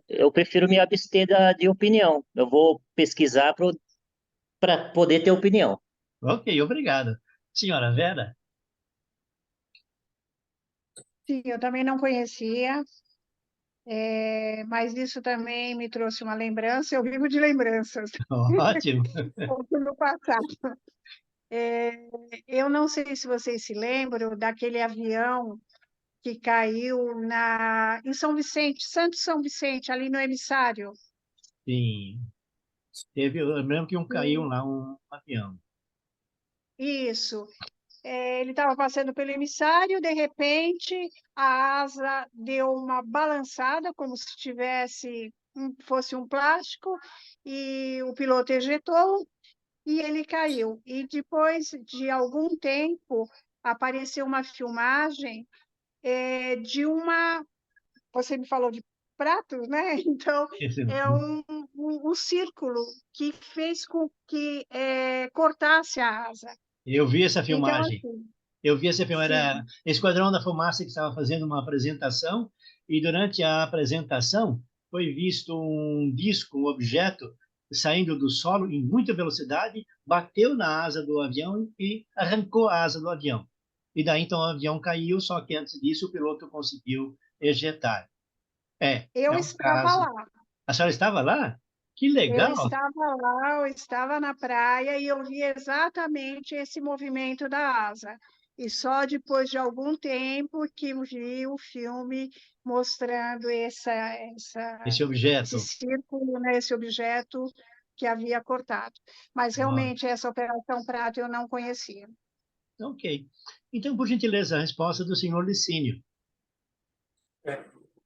Eu prefiro me abster de opinião. Eu vou pesquisar para poder ter opinião. Ok, obrigado. Senhora Vera? Sim, eu também não conhecia, mas isso também me trouxe uma lembrança. Eu vivo de lembranças. Ótimo. No passado. Eu não sei se vocês se lembram daquele avião que caiu em São Vicente, Santo São Vicente, ali no emissário. Sim. Eu lembro que caiu lá um avião. Isso. Ele estava passando pelo emissário, de repente a asa deu uma balançada, como se fosse um plástico, e o piloto ejetou e ele caiu. E depois de algum tempo apareceu uma filmagem de uma. Você me falou de pratos, né? Então é um círculo que fez com que cortasse a asa. Eu vi essa Então, filmagem. assim, Eu vi essa filmagem. Era sim. Esquadrão da Fumaça que estava fazendo uma apresentação, e durante a apresentação foi visto um disco, um objeto, saindo do solo em muita velocidade, bateu na asa do avião e arrancou a asa do avião. E daí então o avião caiu, só que antes disso o piloto conseguiu ejetar. Eu É um estava caso. lá. A senhora estava lá? Que Eu legal! estava lá, eu estava na praia e eu vi exatamente esse movimento da asa. E só depois de algum tempo que vi o filme mostrando Esse esse objeto. círculo, né, esse objeto que havia cortado. Mas realmente essa Operação Prato eu não conhecia. Ok. Então, por gentileza, a resposta do senhor Licínio.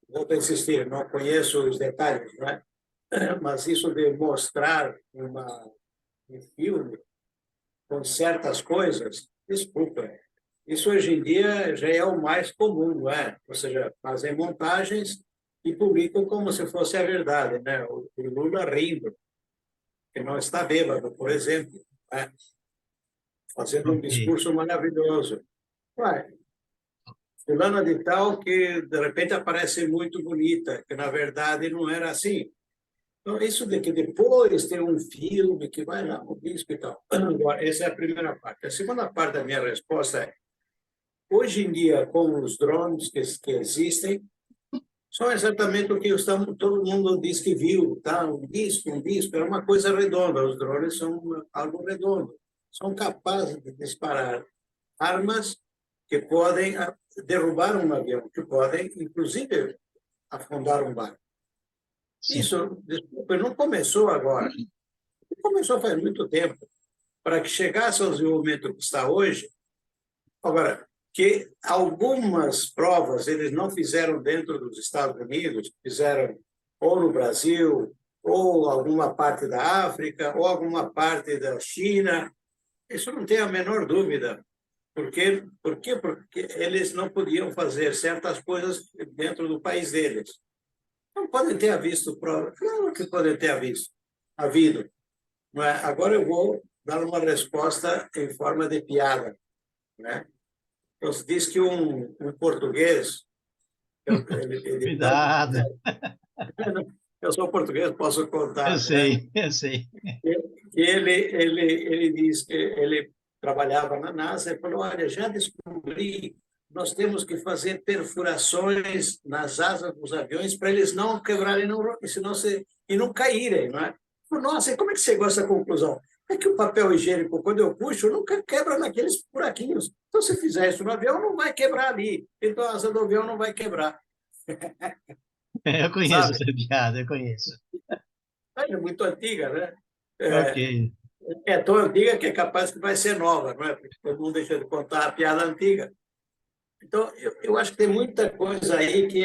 Vou insistir, não conheço os detalhes, né? Mas isso de mostrar um filme com certas coisas, desculpa, isso hoje em dia já é o mais comum, não é? Ou seja, fazem montagens e publicam como se fosse a verdade, né? O Lula rindo, que não está bêbado, por exemplo, né? Fazendo um discurso maravilhoso. Ué, fulana de tal que de repente aparece muito bonita, que na verdade não era assim. Então, isso de que depois tem um filme que vai lá no disco e tal. Agora, essa é a primeira parte. A segunda parte da minha resposta é: hoje em dia, com os drones que existem, São exatamente o que todo mundo diz que viu, tá? Um disco, era uma coisa redonda. Os drones são algo redondo. São capazes de disparar armas que podem derrubar um avião, que podem, inclusive, afundar um barco. Sim. Isso, desculpa, não começou agora. Começou faz muito tempo. Para que chegasse ao desenvolvimento que está hoje, agora, que algumas provas eles não fizeram dentro dos Estados Unidos, fizeram ou no Brasil, ou alguma parte da África, ou alguma parte da China, isso não tem a menor dúvida. Por quê? Porque eles não podiam fazer certas coisas dentro do país deles. Não podem ter visto prova. Claro que podem ter havido. Mas agora eu vou dar uma resposta em forma de piada, né? Então, diz que um português... Cuidado. Eu sou português, posso contar. Eu Né? sei, eu sei. Ele diz que ele trabalhava na NASA e falou, olha, já descobri, nós temos que fazer perfurações nas asas dos aviões para eles não quebrarem, e não caírem. Não é? Falei, nossa, e como é que chegou a essa conclusão? É que o papel higiênico, quando eu puxo, nunca quebra naqueles buraquinhos. Então, se fizer isso no avião, não vai quebrar ali. Então, a asa do avião não vai quebrar. Eu conheço essa piada, eu conheço. É muito antiga, né? Ok. É tão antiga que é capaz que vai ser nova, não é? Porque todo mundo deixa de contar a piada antiga. Então, eu acho que tem muita coisa aí que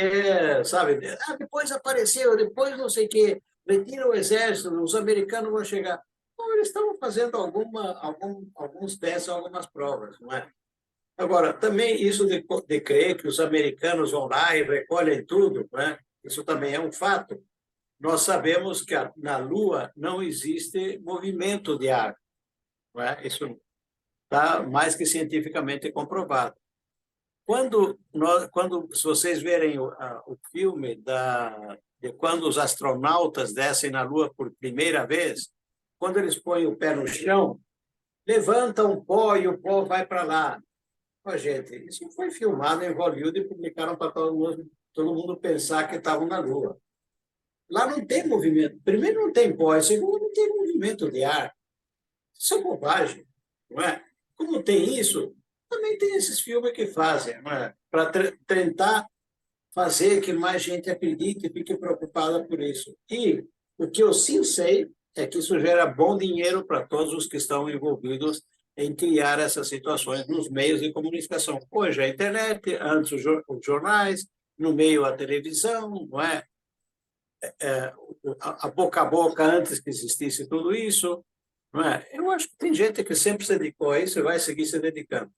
sabe, depois apareceu, depois não sei o quê, retira o exército, os americanos vão chegar. Então, eles estavam fazendo alguns testes, algumas provas, não é? Agora, também isso de crer que os americanos vão lá e recolhem tudo, né? Isso também é um fato. Nós sabemos que na Lua não existe movimento de ar, não é? Isso está mais que cientificamente comprovado. Se vocês verem o filme de quando os astronautas descem na Lua por primeira vez, quando eles põem o pé no chão, levantam um pó e o pó vai para lá. Ó, gente, isso foi filmado em Hollywood e publicaram para todo mundo pensar que estavam na Lua. Lá não tem movimento. Primeiro, não tem pó. Segundo, não tem movimento de ar. Isso é bobagem, não é? Como tem isso, também tem esses filmes que fazem, não é? Para tentar fazer que mais gente acredite e fique preocupada por isso. E o que eu sim sei é que isso gera bom dinheiro para todos os que estão envolvidos em criar essas situações nos meios de comunicação. Hoje a internet, antes os jornais, no meio a televisão, não é? A boca a boca antes que existisse tudo isso, não é? Eu acho que tem gente que sempre se dedicou a isso e vai seguir se dedicando.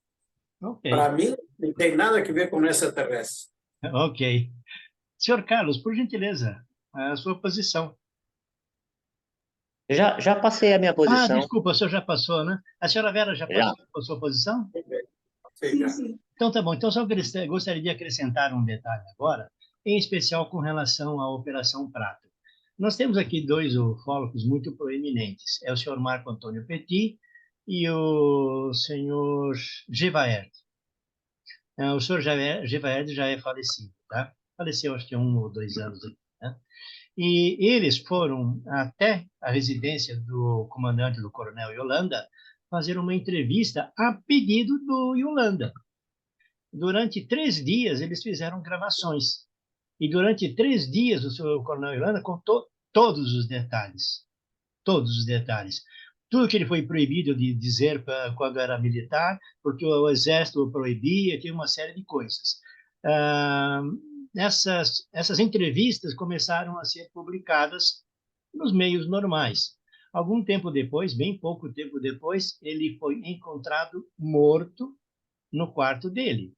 Ok. Para mim, não tem nada a ver com extraterrestre. Ok. Senhor Carlos, por gentileza, a sua posição. Já passei a minha posição. Desculpa, o senhor já passou, né? A senhora Vera já passou a sua posição? Sim, sim. Então, tá bom. Então, só gostaria de acrescentar um detalhe agora, em especial com relação à Operação Prato. Nós temos aqui dois ufólogos muito proeminentes. É o senhor Marco Antônio Petit e o senhor Gevaerd. O senhor Gevaerd já é falecido, tá? Faleceu, acho que há 1 ou 2 anos, né? E eles foram até a residência do comandante, do coronel Yolanda, fazer uma entrevista a pedido do Yolanda. Durante 3 dias, eles fizeram gravações. E durante 3 dias, o coronel Yolanda contou todos os detalhes. Todos os detalhes. Tudo que ele foi proibido de dizer quando era militar, porque o exército o proibia, tinha uma série de coisas. Essas entrevistas começaram a ser publicadas nos meios normais. Algum tempo depois, bem pouco tempo depois, ele foi encontrado morto no quarto dele,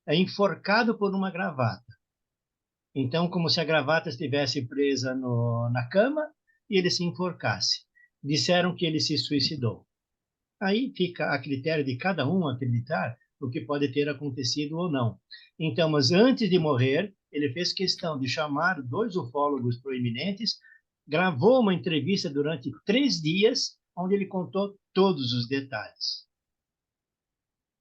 enforcado por uma gravata. Então, como se a gravata estivesse presa na cama e ele se enforcasse. Disseram que ele se suicidou. Aí fica a critério de cada um acreditar o que pode ter acontecido ou não. Então, mas antes de morrer, ele fez questão de chamar 2 ufólogos proeminentes, gravou uma entrevista durante 3 dias, onde ele contou todos os detalhes.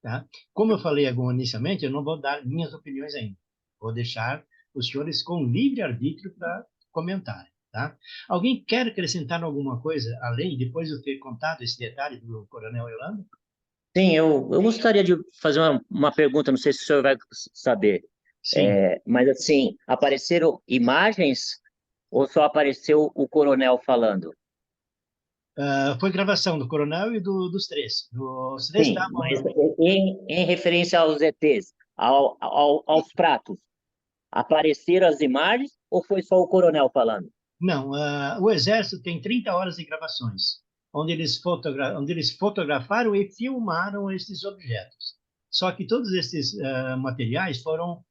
Tá? Como eu falei inicialmente, eu não vou dar minhas opiniões ainda. Vou deixar os senhores com livre-arbítrio para comentarem, tá? Alguém quer acrescentar alguma coisa além, depois de eu ter contado esse detalhe do Coronel Yolanda? Sim, eu gostaria de fazer uma pergunta, não sei se o senhor vai saber. Sim. Mas assim, apareceram imagens ou só apareceu o coronel falando? Foi gravação do Coronel e dos três. Os três Sim, estavam... mas em referência aos ETs, aos pratos, apareceram as imagens ou foi só o coronel falando? Não, o Exército tem 30 horas de gravações, onde eles fotografaram e filmaram esses objetos. Só que todos esses materiais foram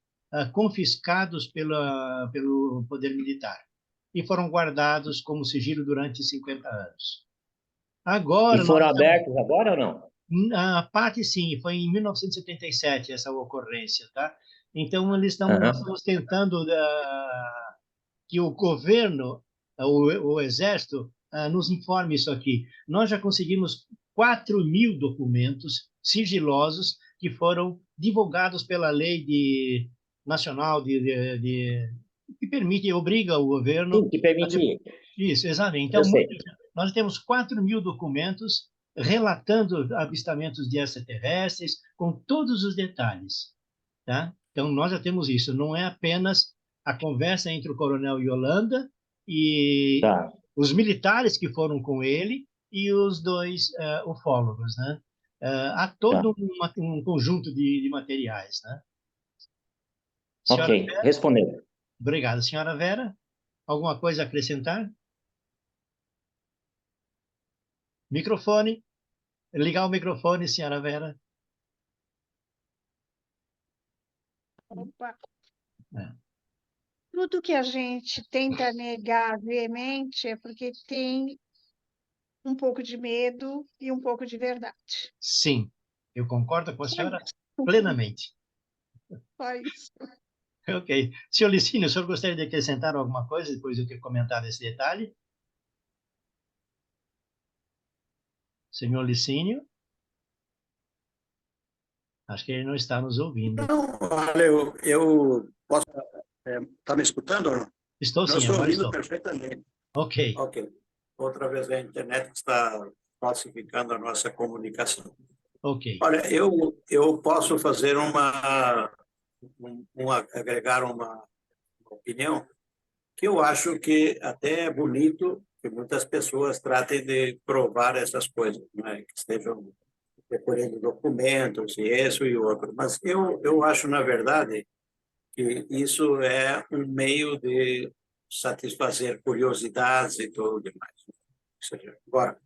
confiscados pelo poder militar e foram guardados como sigilo durante 50 anos. E Agora, foram abertos agora ou não? a parte, sim, foi em 1977 essa ocorrência, tá? Então, nós Aham. estamos tentando que o governo, o Exército, nos informe isso aqui. Nós já conseguimos 4.000 documentos sigilosos que foram divulgados pela nacional que permite, obriga o governo Sim, que a... permite. Isso, exatamente. Eu Então, sei. nós temos 4.000 documentos relatando avistamentos de extraterrestres, com todos os detalhes, tá? Então, nós já temos isso. Não é apenas a conversa entre o Coronel Yolanda e Tá, os militares que foram com ele e os dois ufólogos, né? Há tá. todo um conjunto de materiais, né? Ok, Senhora, respondeu. obrigado. Senhora Vera, alguma coisa a acrescentar? Microfone. Ligar o microfone, senhora Vera. Opa. É. Tudo que a gente tenta negar veemente é porque tem um pouco de medo e um pouco de verdade. Sim, eu concordo com a Só senhora isso. plenamente. Só isso. Ok. Senhor Licínio, o senhor gostaria de acrescentar alguma coisa depois de eu ter comentado esse detalhe? Senhor Licínio? Acho que ele não está nos ouvindo. Não, olha, eu posso... Está me escutando ou não? Estou Não sim, estou agora ouvindo estou. perfeitamente. Ok. Ok. Outra vez a internet está falsificando a nossa comunicação. Ok. Olha, eu posso fazer agregar uma opinião que eu acho que até é bonito que muitas pessoas tratem de provar essas coisas, né? Que estejam recolhendo documentos, e isso e outro. Mas eu acho, na verdade, que isso é um meio de satisfazer curiosidades e tudo demais. Ou seja, agora,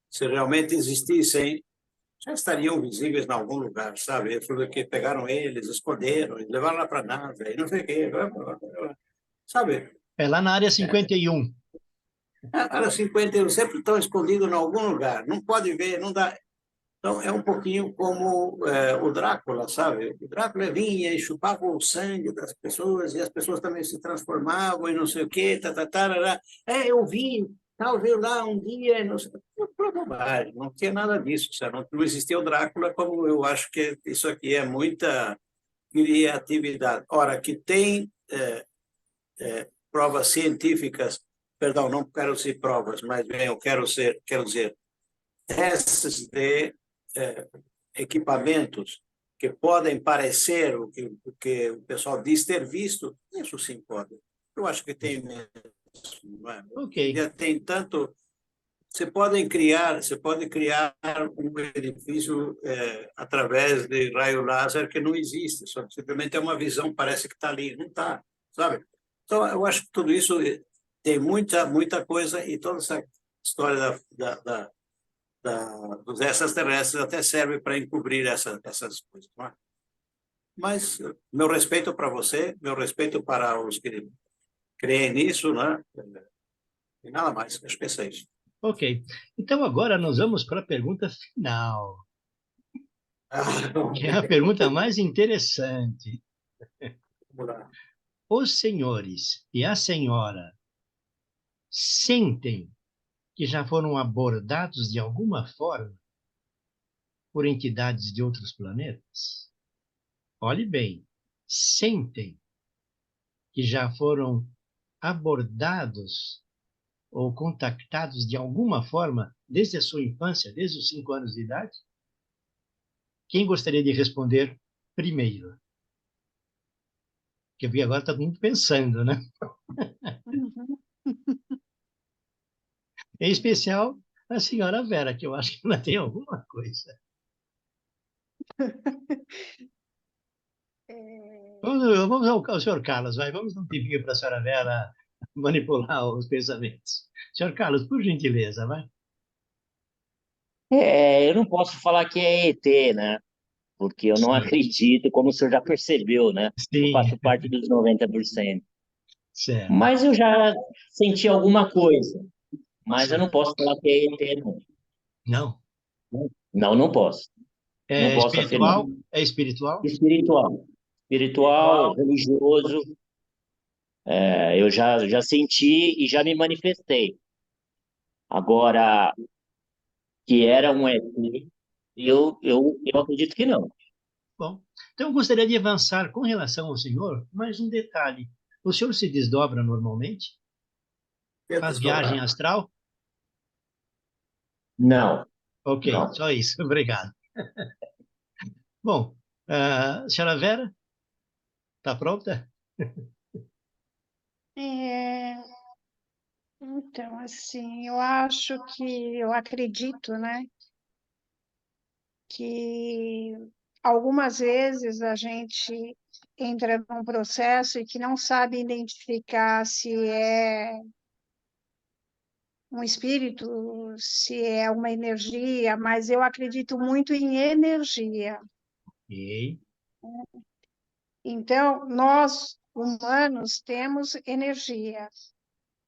se realmente existissem, já estariam visíveis em algum lugar, sabe? Foi que pegaram eles, esconderam, levaram lá para a NASA, e não sei o quê, sabe? É lá na área 51. Era 50, sempre estão escondidos em algum lugar, não pode ver, não dá. Então, é um pouquinho como o Drácula, sabe? O Drácula vinha e chupava o sangue das pessoas, e as pessoas também se transformavam e não sei o quê, tarará. Eu vi, talvez lá um dia, não sei, bobagem, não tinha nada disso, sabe? Não existia o Drácula, como eu acho que isso aqui é muita criatividade. Ora, que tem provas científicas, perdão, não quero ser provas, mas bem, quero dizer, testes de equipamentos que podem parecer o que o pessoal diz ter visto, isso sim pode. Eu acho que tem mesmo. Não é? Ok. Tem tanto. Você pode criar um edifício através de raio laser que não existe, só simplesmente é uma visão, parece que está ali, não está, sabe? Então, eu acho que tudo isso tem muita coisa, e toda essa história dos extraterrestres até serve para encobrir essas coisas. Não é? Mas meu respeito para você, meu respeito para os que creem nisso, né? E nada mais, acho que é isso. Ok. Então, agora nós vamos para a pergunta final, que é a pergunta mais interessante. Os senhores e a senhora sentem que já foram abordados de alguma forma por entidades de outros planetas? Olhe bem, sentem que já foram abordados ou contactados de alguma forma desde a sua infância, desde os 5 anos de idade? Quem gostaria de responder primeiro? Porque eu vi agora todo mundo pensando, né? Uhum. Em especial a senhora Vera, que eu acho que ela tem alguma coisa. Vamos ao senhor Carlos, vai. Vamos dar um tempinho para a senhora Vera manipular os pensamentos. Senhor Carlos, por gentileza, vai. Eu não posso falar que é ET, né? Porque eu não acredito, como o senhor já percebeu, né? Eu Sim, faço parte dos 90%. certo. Mas eu já senti alguma coisa. Mas eu Sim. não posso falar que é ET, não. Não. Não, não posso. Não É posso afirmar. espiritual? É espiritual? Espiritual. Espiritual, religioso, eu já senti e já me manifestei. Agora, que era um ET, eu acredito que não. Bom, então eu gostaria de avançar com relação ao senhor, mais um detalhe. O senhor se desdobra normalmente? Faz viagem astral? Não, Ok, não. só isso. Obrigado. Bom, senhora Vera, está pronta? É, então, assim, eu acho que, eu acredito, né, que algumas vezes a gente entra num processo e que não sabe identificar se é um espírito, se é uma energia, mas eu acredito muito em energia. Ok. Então, nós, humanos, temos energia.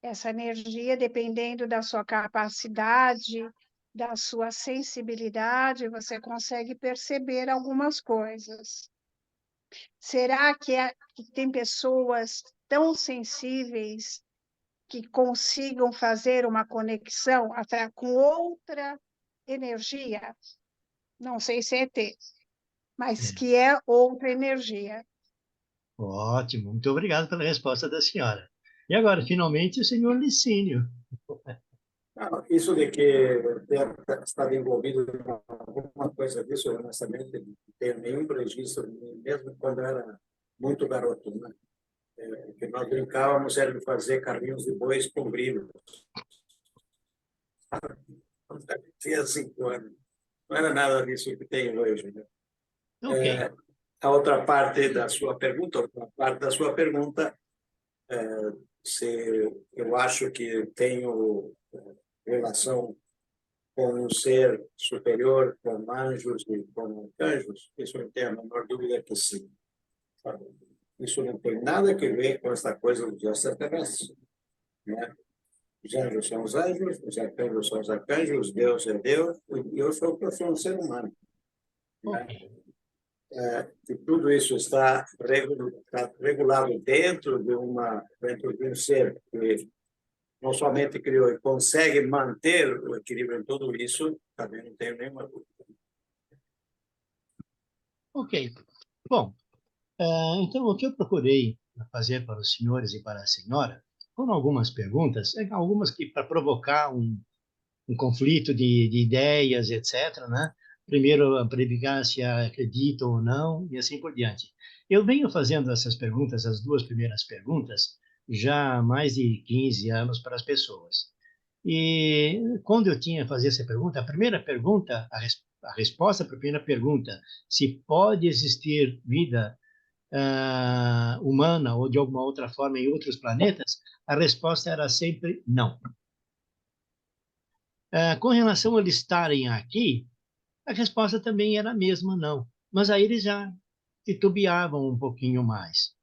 Essa energia, dependendo da sua capacidade, da sua sensibilidade, você consegue perceber algumas coisas. Será que tem pessoas tão sensíveis que consigam fazer uma conexão até com outra energia? Não sei se é ET, mas É. que é outra energia. Ótimo, muito obrigado pela resposta da senhora. E agora, finalmente, o senhor Licínio. Não, isso de que deve estar envolvido em alguma coisa disso, eu honestamente não tenho nenhum registro, mesmo quando era muito garoto, né? Que nós brincávamos era de fazer carrinhos de bois com brilho. Tinha 5 anos. Não era nada disso que tem hoje, né? Ok. A outra parte da sua pergunta, se eu acho que tenho relação com um ser superior, com anjos e com anjos, isso não tem a menor dúvida que sim. Sabe? Isso não tem nada a ver com essa coisa dos extraterrestres, né? Os anjos são os anjos, os arcanjos são os arcanjos, Deus é Deus, e eu sou um ser humano, né? Ok. E tudo isso está regulado dentro de um ser que não somente criou e consegue manter o equilíbrio em tudo isso, também não tenho nenhuma dúvida. Ok. Bom, então o que eu procurei fazer para os senhores e para a senhora foram algumas perguntas, algumas que para provocar um conflito de ideias, etc., né? Primeiro, verificar se acreditam ou não, e assim por diante. Eu venho fazendo essas perguntas, as duas primeiras perguntas, já há mais de 15 anos para as pessoas. E quando eu tinha fazer essa pergunta, a primeira pergunta, a resposta para a primeira pergunta, se pode existir vida humana ou de alguma outra forma em outros planetas, a resposta era sempre não. Com relação a eles estarem aqui, a resposta também era a mesma, não. Mas aí eles já titubeavam um pouquinho mais.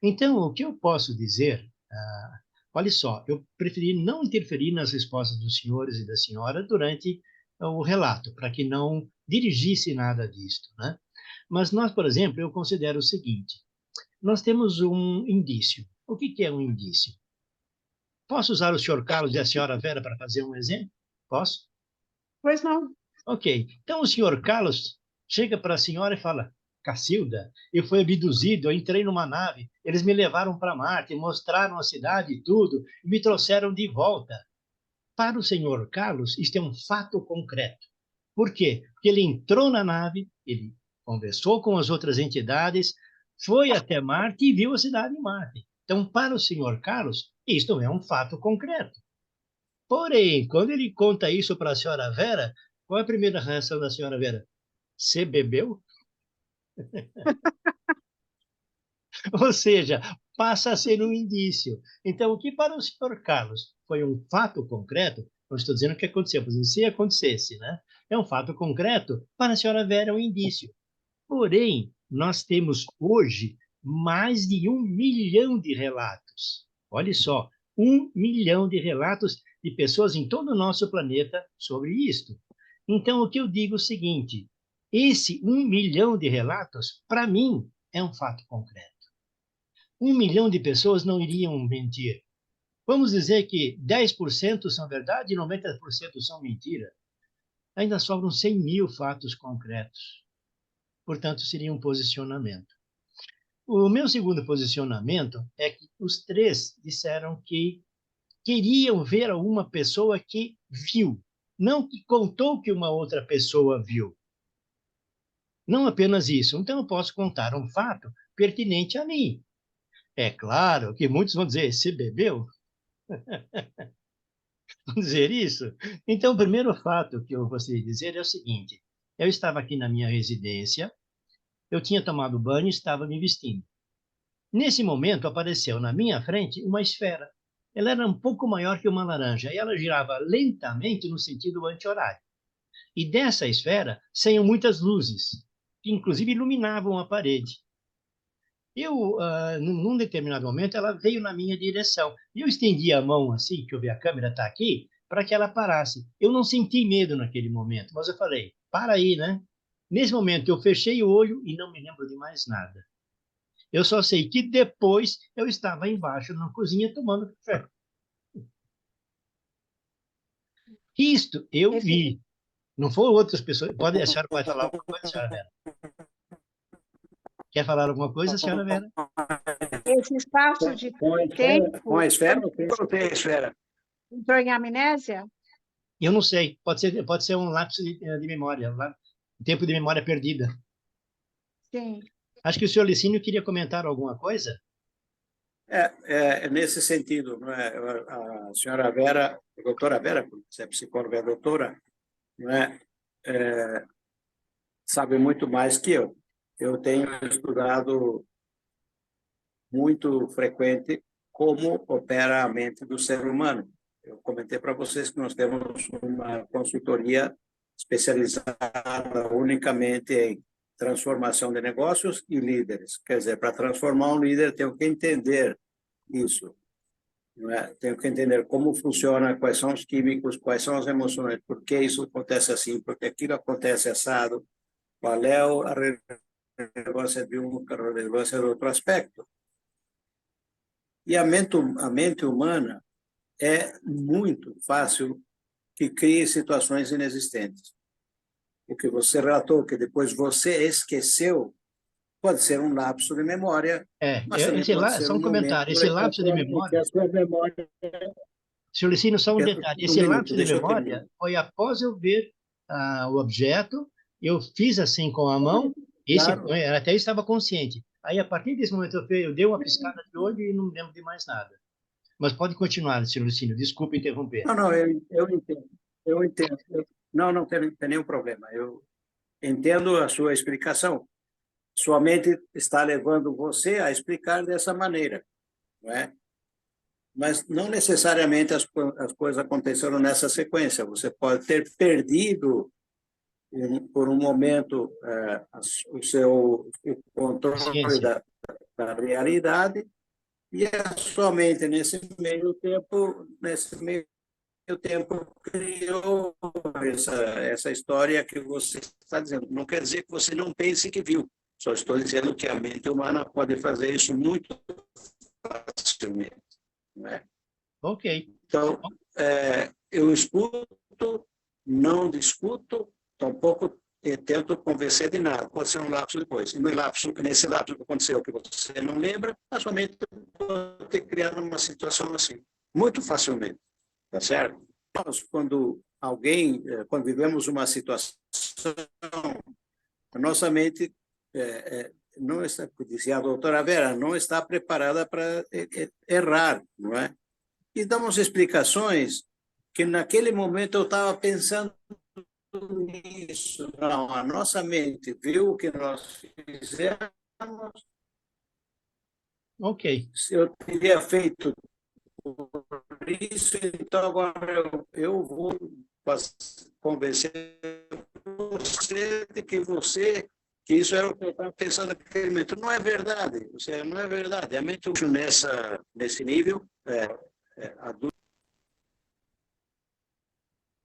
Então, o que eu posso dizer, olha só, eu preferi não interferir nas respostas dos senhores e da senhora durante o relato, para que não dirigisse nada disto, né? Mas nós, por exemplo, eu considero o seguinte, nós temos um indício. O que é um indício? Posso usar o senhor Carlos e a senhora Vera para fazer um exemplo? Posso? Pois não. Ok. Então, o senhor Carlos chega para a senhora e fala, Cacilda, eu fui abduzido, eu entrei numa nave, eles me levaram para Marte, mostraram a cidade e tudo, e me trouxeram de volta. Para o senhor Carlos, isto é um fato concreto. Por quê? Porque ele entrou na nave, ele conversou com as outras entidades, foi até Marte e viu a cidade em Marte. Então, para o senhor Carlos, isto é um fato concreto. Porém, quando ele conta isso para a senhora Vera, qual é a primeira reação da senhora Vera? Você bebeu? Ou seja, passa a ser um indício. Então, o que para o senhor Carlos foi um fato concreto, não estou dizendo que aconteceu, mas se acontecesse, né? É um fato concreto, para a senhora Vera é um indício. Porém, nós temos hoje mais de 1 milhão de relatos. Olha só, 1 milhão de relatos de pessoas em todo o nosso planeta sobre isto. Então, o que eu digo é o seguinte, esse 1 milhão de relatos, para mim, é um fato concreto. 1 milhão de pessoas não iriam mentir. Vamos dizer que 10% são verdade e 90% são mentira. Ainda sobram 100 mil fatos concretos. Portanto, seria um posicionamento. O meu segundo posicionamento é que os três disseram que queriam ver alguma pessoa que viu, não que contou que uma outra pessoa viu. Não apenas isso. Então, eu posso contar um fato pertinente a mim. É claro que muitos vão dizer, você bebeu? Vão dizer isso? Então, o primeiro fato que eu gostaria de dizer é o seguinte. Eu estava aqui na minha residência, eu tinha tomado banho e estava me vestindo. Nesse momento, apareceu na minha frente uma esfera. Ela era um pouco maior que uma laranja e ela girava lentamente no sentido anti-horário. E dessa esfera saíam muitas luzes, que inclusive iluminavam a parede. Num determinado momento, ela veio na minha direção. E eu estendi a mão assim, deixa eu ver, a câmera está aqui, para que ela parasse. Eu não senti medo naquele momento, mas eu falei, para aí, né? Nesse momento, eu fechei o olho e não me lembro de mais nada. Eu só sei que depois eu estava embaixo na cozinha tomando café. Isto eu vi. Não foram outras pessoas. A senhora pode falar alguma coisa, senhora Vera? Quer falar alguma coisa, senhora Vera? Esse espaço de tempo... Com a esfera ou sem a esfera? Entrou em amnésia? Eu não sei. Pode ser um lapso de memória. Um tempo de memória perdida. Sim. Acho que o senhor Licínio queria comentar alguma coisa. É nesse sentido, não é? A senhora Vera, a doutora Vera, se é psicóloga, é doutora, não é? Sabe muito mais que eu. Eu tenho estudado muito frequente como opera a mente do ser humano. Eu comentei para vocês que nós temos uma consultoria especializada unicamente em transformação de negócios e líderes. Quer dizer, para transformar um líder, tenho que entender isso. Não é? Tenho que entender como funciona, quais são os químicos, quais são as emoções, por que isso acontece assim, por que aquilo acontece assado, qual é a relevância de um, a relevância de outro aspecto. E a mente humana é muito fácil que crie situações inexistentes. O que você relatou, que depois você esqueceu, pode ser um lapso de memória, mas também pode ser só um um comentário. Esse lapso de memória... a sua memória... Senhor Licínio, só um detalhe. Esse lapso de deixa eu memória terminar. foi após eu ver o objeto, eu fiz assim com a mão, Claro. até eu estava consciente. Aí, a partir desse momento, eu dei uma piscada de olho e não lembro de mais nada. Mas pode continuar, senhor Licínio, desculpe interromper. Não, eu entendo. Eu entendo. Não tem nenhum problema. Eu entendo a sua explicação. Sua mente está levando você a explicar dessa maneira, não é? Mas não necessariamente as coisas aconteceram nessa sequência. Você pode ter perdido, por um momento, o seu controle da realidade, e é somente nesse meio tempo criou essa história que você está dizendo. Não quer dizer que você não pense que viu. Só estou dizendo que a mente humana pode fazer isso muito facilmente. Não é? Ok. Então, eu escuto, não discuto, tampouco tento convencer de nada. Pode ser um lapso depois. E nesse lapso que aconteceu, que você não lembra, a sua mente pode ter criado uma situação assim, muito facilmente. Tá certo? Nós, quando vivemos uma situação, a nossa mente não está, dizia a doutora Vera, não está preparada para errar, não é? E damos explicações que naquele momento eu estava pensando nisso. Não, a nossa mente viu o que nós fizemos. Ok. Se eu teria feito isso, então agora eu vou convencer você de que isso era o que eu estava pensando naquele momento. Não é verdade, não é verdade. A mente nesse nível,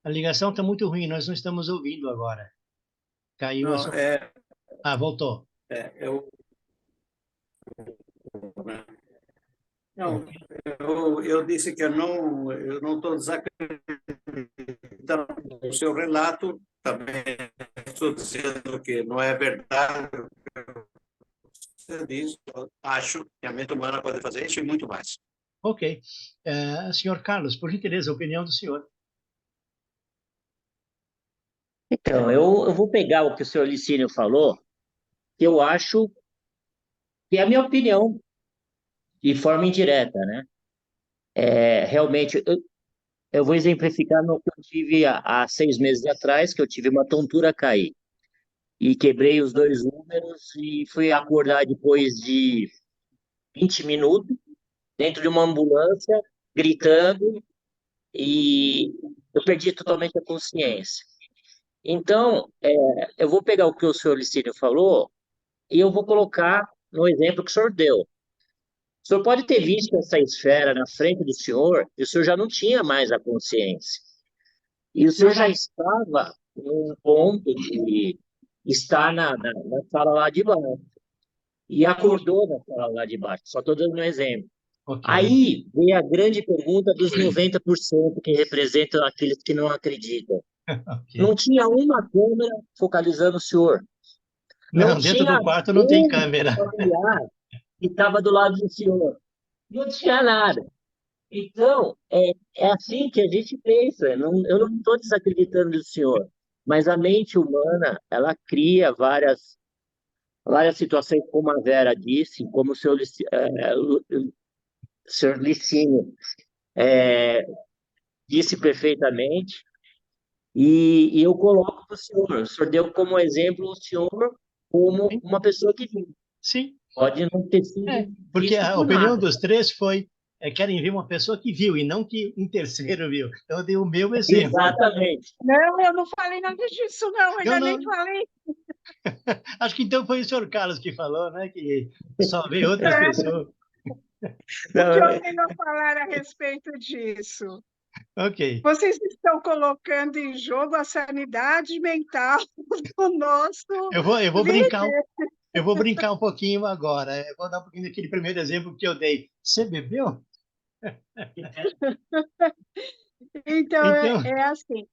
A ligação está muito ruim, nós não estamos ouvindo agora. Caiu a não, sua... Ah, voltou. Não, eu disse que eu não estou desacreditando o seu relato, também estou dizendo que não é verdade. Você diz, acho que a mente humana pode fazer isso e muito mais. Ok. Senhor Carlos, por gentileza, a opinião do senhor. Então, eu vou pegar o que o senhor Licínio falou, que eu acho que é a minha opinião, de forma indireta, né? Realmente, eu vou exemplificar no que eu tive há 6 meses atrás, que eu tive uma tontura cair. E quebrei os 2 números e fui acordar depois de 20 minutos, dentro de uma ambulância, gritando, e eu perdi totalmente a consciência. Então, eu vou pegar o que o senhor Licínio falou e eu vou colocar no exemplo que o senhor deu. O senhor pode ter visto essa esfera na frente do senhor e o senhor já não tinha mais a consciência. E o senhor já estava num ponto de estar na sala lá de baixo. E acordou na sala lá de baixo. Só estou dando um exemplo. Ok. Aí vem a grande pergunta dos 90% que representam aqueles que não acreditam. Okay. Não tinha uma câmera focalizando o senhor. Não, dentro do quarto não tem câmera. Familiar que estava do lado do senhor. Não tinha nada. Então, é assim que a gente pensa. Eu não estou desacreditando do senhor, mas a mente humana, ela cria várias situações, como a Vera disse, como o senhor Licínio disse perfeitamente, e eu coloco para o senhor deu como exemplo o senhor como uma pessoa que viu. Sim. Pode não ter sido. Porque a opinião dos três foi querem ver uma pessoa que viu e não que um terceiro viu. Então eu dei o meu exemplo. Exatamente. Não, eu não falei nada disso, não. Ainda nem falei. Acho que então foi o senhor Carlos que falou, né? Que só vê outras pessoas. O que eu tenho a falar a respeito disso? Ok. Vocês estão colocando em jogo a sanidade mental do nosso Eu vou brincar. Eu vou brincar um pouquinho agora. Eu vou dar um pouquinho daquele primeiro exemplo que eu dei. Você bebeu? Então, é assim.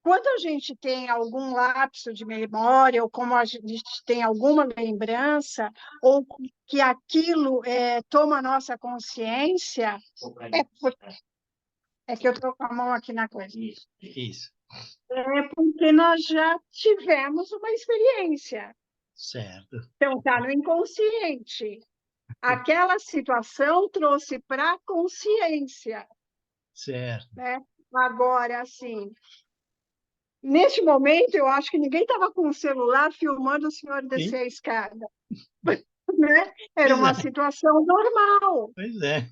Quando a gente tem algum lapso de memória, ou como a gente tem alguma lembrança, ou que aquilo toma nossa consciência, é que eu estou com a mão aqui na coisa. Isso. É porque nós já tivemos uma experiência. Certo. Então, está no inconsciente. Aquela situação trouxe para a consciência. Certo. Né? Agora, assim, neste momento, eu acho que ninguém estava com o celular filmando o senhor descer a escada. Né? Era uma situação normal. Pois é.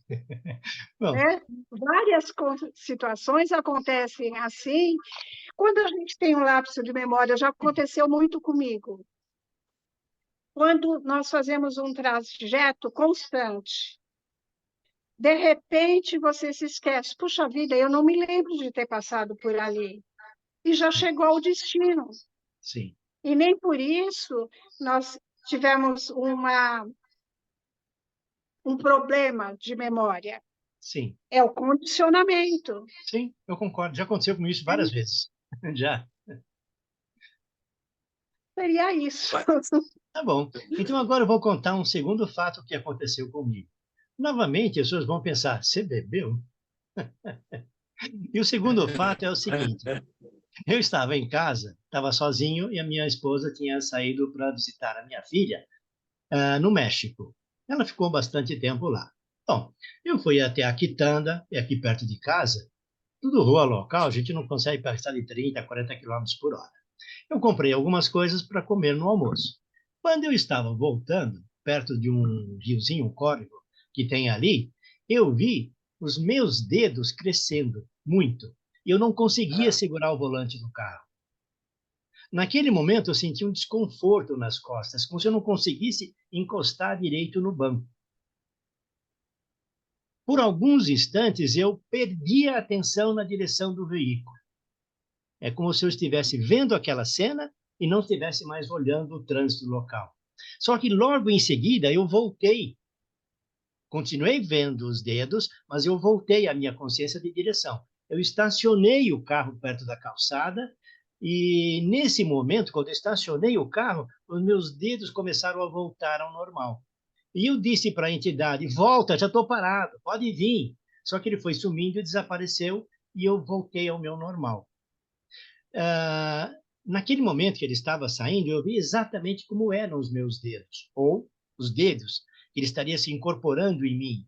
Bom. Né? Várias situações acontecem assim. Quando a gente tem um lapso de memória, já aconteceu muito comigo. Quando nós fazemos um trajeto constante, de repente você se esquece, puxa vida, eu não me lembro de ter passado por ali. E já chegou ao destino. Sim. E nem por isso nós tivemos um problema de memória. Sim. É o condicionamento. Sim, eu concordo. Já aconteceu comigo isso várias vezes. Já. Seria isso. Tá bom. Então agora eu vou contar um segundo fato que aconteceu comigo. Novamente, as pessoas vão pensar, você bebeu? E o segundo fato é o seguinte: eu estava em casa, estava sozinho e a minha esposa tinha saído para visitar a minha filha no México. Ela ficou bastante tempo lá. Bom, eu fui até a Quitanda, é aqui perto de casa, tudo rua local, a gente não consegue passar de 30 a 40 quilômetros por hora. Eu comprei algumas coisas para comer no almoço. Quando eu estava voltando, perto de um riozinho, um córrego que tem ali, eu vi os meus dedos crescendo muito. Eu não conseguia segurar o volante do carro. Naquele momento, eu senti um desconforto nas costas, como se eu não conseguisse encostar direito no banco. Por alguns instantes, eu perdi a atenção na direção do veículo. É como se eu estivesse vendo aquela cena e não estivesse mais olhando o trânsito local. Só que logo em seguida, eu voltei. Continuei vendo os dedos, mas eu voltei à minha consciência de direção. Eu estacionei o carro perto da calçada e, nesse momento, quando eu estacionei o carro, os meus dedos começaram a voltar ao normal. E eu disse para a entidade, volta, já estou parado, pode vir. Só que ele foi sumindo e desapareceu e eu voltei ao meu normal. Naquele momento que ele estava saindo, eu vi exatamente como eram os meus dedos, ou os dedos, que ele estaria se incorporando em mim.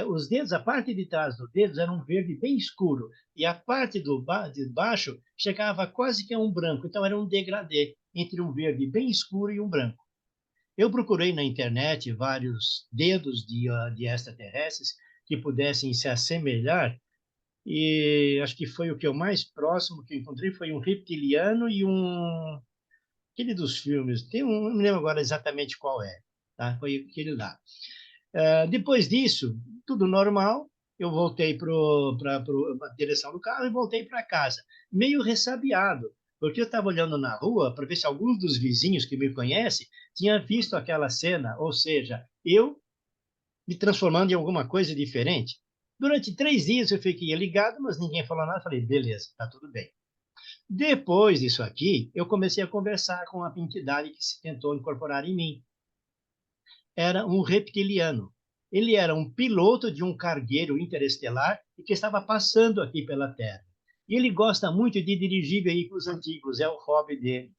Os dedos, a parte de trás dos dedos era um verde bem escuro, e a parte de baixo chegava quase que a um branco, então era um degradê entre um verde bem escuro e um branco. Eu procurei na internet vários dedos de extraterrestres que pudessem se assemelhar, e acho que foi o que eu mais próximo que eu encontrei foi um reptiliano e aquele dos filmes, tem um, não me lembro agora exatamente qual é, tá? Foi aquele lá. Depois disso, tudo normal, eu voltei para a direção do carro e voltei para casa, meio ressabiado, porque eu estava olhando na rua para ver se alguns dos vizinhos que me conhecem tinham visto aquela cena, ou seja, eu me transformando em alguma coisa diferente. Durante 3 dias eu fiquei ligado, mas ninguém falou nada. Falei, beleza, tá tudo bem. Depois disso aqui, eu comecei a conversar com a entidade que se tentou incorporar em mim. Era um reptiliano. Ele era um piloto de um cargueiro interestelar e que estava passando aqui pela Terra. E ele gosta muito de dirigir veículos antigos, é o hobby dele.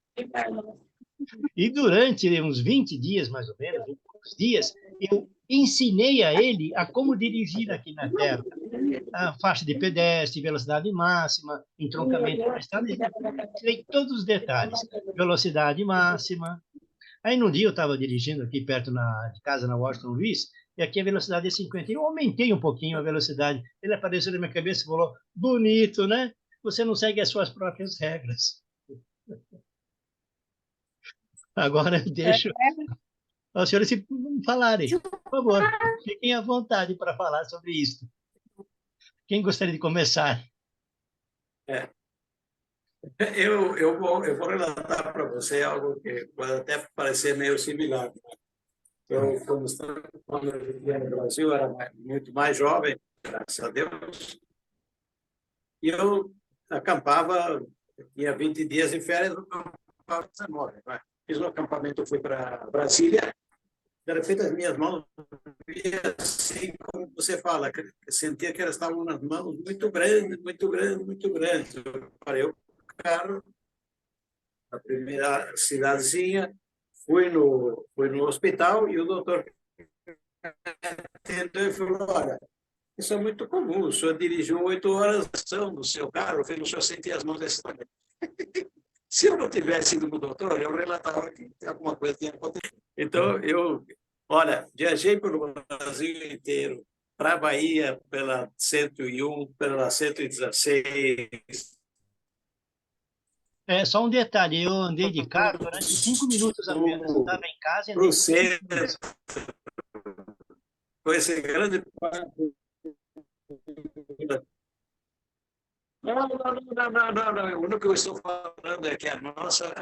E durante uns 20 dias, mais ou menos, 20 dias, eu ensinei a ele a como dirigir aqui na Terra. A faixa de pedestre, velocidade máxima, entroncamento da estrada, ensinei todos os detalhes. Velocidade máxima. Aí, num dia, eu estava dirigindo aqui perto de casa, na Washington Luiz, e aqui a velocidade é 50. Eu aumentei um pouquinho a velocidade. Ele apareceu na minha cabeça e falou, bonito, né? Você não segue as suas próprias regras. Agora eu deixo as senhoras se falarem. Por favor, fiquem à vontade para falar sobre isso. Quem gostaria de começar? Eu vou relatar para você algo que pode até parecer meio similar. Eu, quando eu vivia no Brasil, era muito mais jovem, graças a Deus, e eu acampava, tinha 20 dias em férias, eu acampava 19. Fiz um acampamento, fui para Brasília, de repente as minhas mãos, assim como você fala, sentia que elas estavam nas mãos muito grandes, muito grandes, muito grandes. Eu parei o carro, na primeira cidadezinha, fui no hospital e o doutor atendeu e falou, olha, isso é muito comum, o senhor dirigiu 8 horas no seu carro, fez o senhor sentir as mãos desse tamanho. Se eu não tivesse ido para o doutor, eu relatava que alguma coisa tinha acontecido. Então, olha, viajei pelo Brasil inteiro, para a Bahia pela 101, pela 116. Só um detalhe, eu andei de carro durante 5 minutos apenas. Eu estava em casa e andei 5 minutos. Com esse grande papo. Não. O único que eu estou falando é que a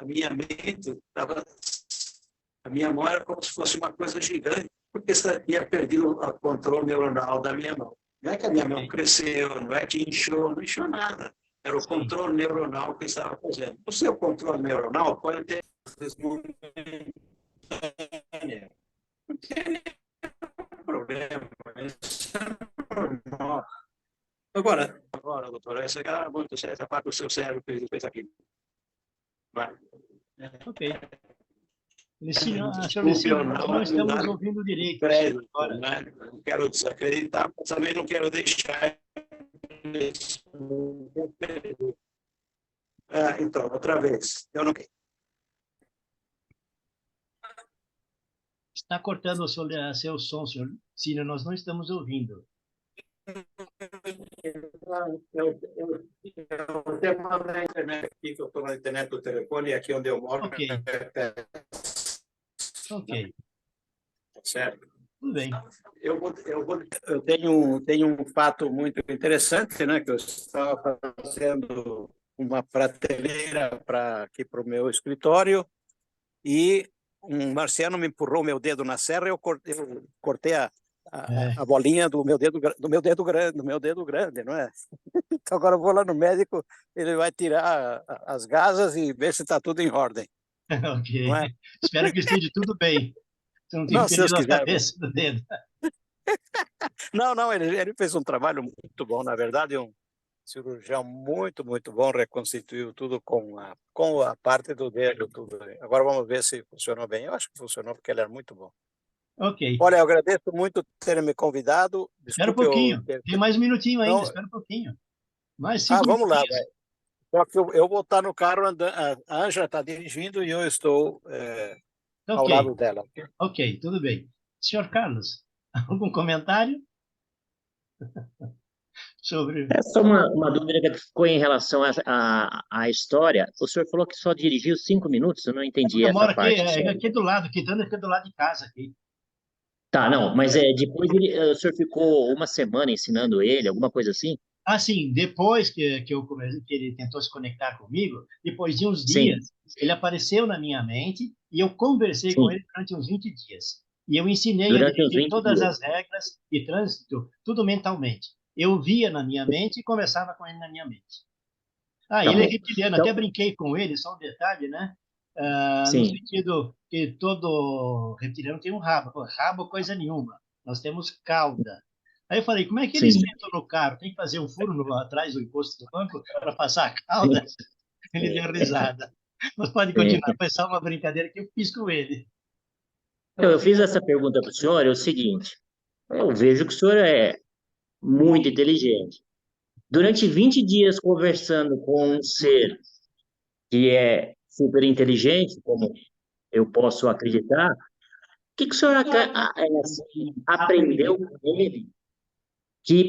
minha mente estava. A minha mão era como se fosse uma coisa gigante, porque tinha perdido o controle neuronal da minha mão. Não é que a minha mão cresceu, não é que inchou, não inchou nada. Era o Sim. controle neuronal que estava fazendo. O seu controle neuronal pode ter momentâneas. Não tem nenhum problema. Isso é normal. Agora, doutora, essa parte do seu cérebro fez aquilo. Vai. Ok. Licínio, senhor Desculpe, Licínio, nós não estamos ouvindo direito crédito, agora. né? Não quero desacreditar, mas também não quero deixar isso. Então, outra vez, eu não. Está cortando o seu som, senhor Licínio, nós não estamos ouvindo. Eu tenho na internet aqui, que eu estou na internet do telefone, e aqui onde eu moro. Ok. Ok. Certo. Tudo bem. Eu tenho um fato muito interessante, né? Que eu estava fazendo uma prateleira aqui para o meu escritório e um marciano me empurrou meu dedo na serra e eu cortei a bolinha do meu dedo grande, não é? Então agora eu vou lá no médico, ele vai tirar as gasas e ver se está tudo em ordem. Ok. Não é? Espero que esteja tudo bem. Você não tem Não, se Deus perdido a quiser. cabeça do dedo. Não, ele fez um trabalho muito bom, na verdade, um cirurgião muito bom, reconstituiu tudo com a parte do dedo, tudo. Agora vamos ver se funcionou bem. Eu acho que funcionou porque ele era muito bom. Ok. Olha, eu agradeço muito ter me convidado. Espera um Desculpe pouquinho. Tem mais um minutinho ainda. Espera um pouquinho. Mais 5 vamos lá, minutinhos. velho. Só que eu vou estar no carro andando, a Ângela está dirigindo e eu estou ao lado dela. Ok, tudo bem. Senhor Carlos, algum comentário sobre... É só uma dúvida que ficou em relação à história. O senhor falou que só dirigiu 5 minutos, eu não entendi Eu essa moro aqui, parte. aqui do lado, aqui do lado de casa. Aqui. Tá, não, mas depois o senhor ficou uma semana ensinando ele, alguma coisa assim? Assim, depois que ele tentou se conectar comigo, depois de uns Sim, dias, ele apareceu na minha mente e eu conversei com sim, ele durante uns 20 dias. E eu ensinei a durante uns dirigir 20 todas dias. as regras de trânsito, tudo mentalmente. Eu via na minha mente e conversava com ele na minha mente. Tá Ele é bom. reptiliano, até Então, brinquei com ele, só um detalhe, né? No sim, sentido que todo reptiliano tem um rabo. Pô, rabo, coisa nenhuma. Nós temos cauda. Aí eu falei, como é que eles sim, sentam no carro? Tem que fazer um furo atrás do encosto do banco para passar a sim. cauda? Ele deu risada. Mas pode continuar, É, foi só uma brincadeira que eu fiz com ele. então, eu fiz essa pergunta para o senhor, é o seguinte, eu vejo que o senhor é muito inteligente. Durante 20 dias conversando com um ser que é super inteligente, como eu posso acreditar, o que o senhor assim, aprendeu com ele?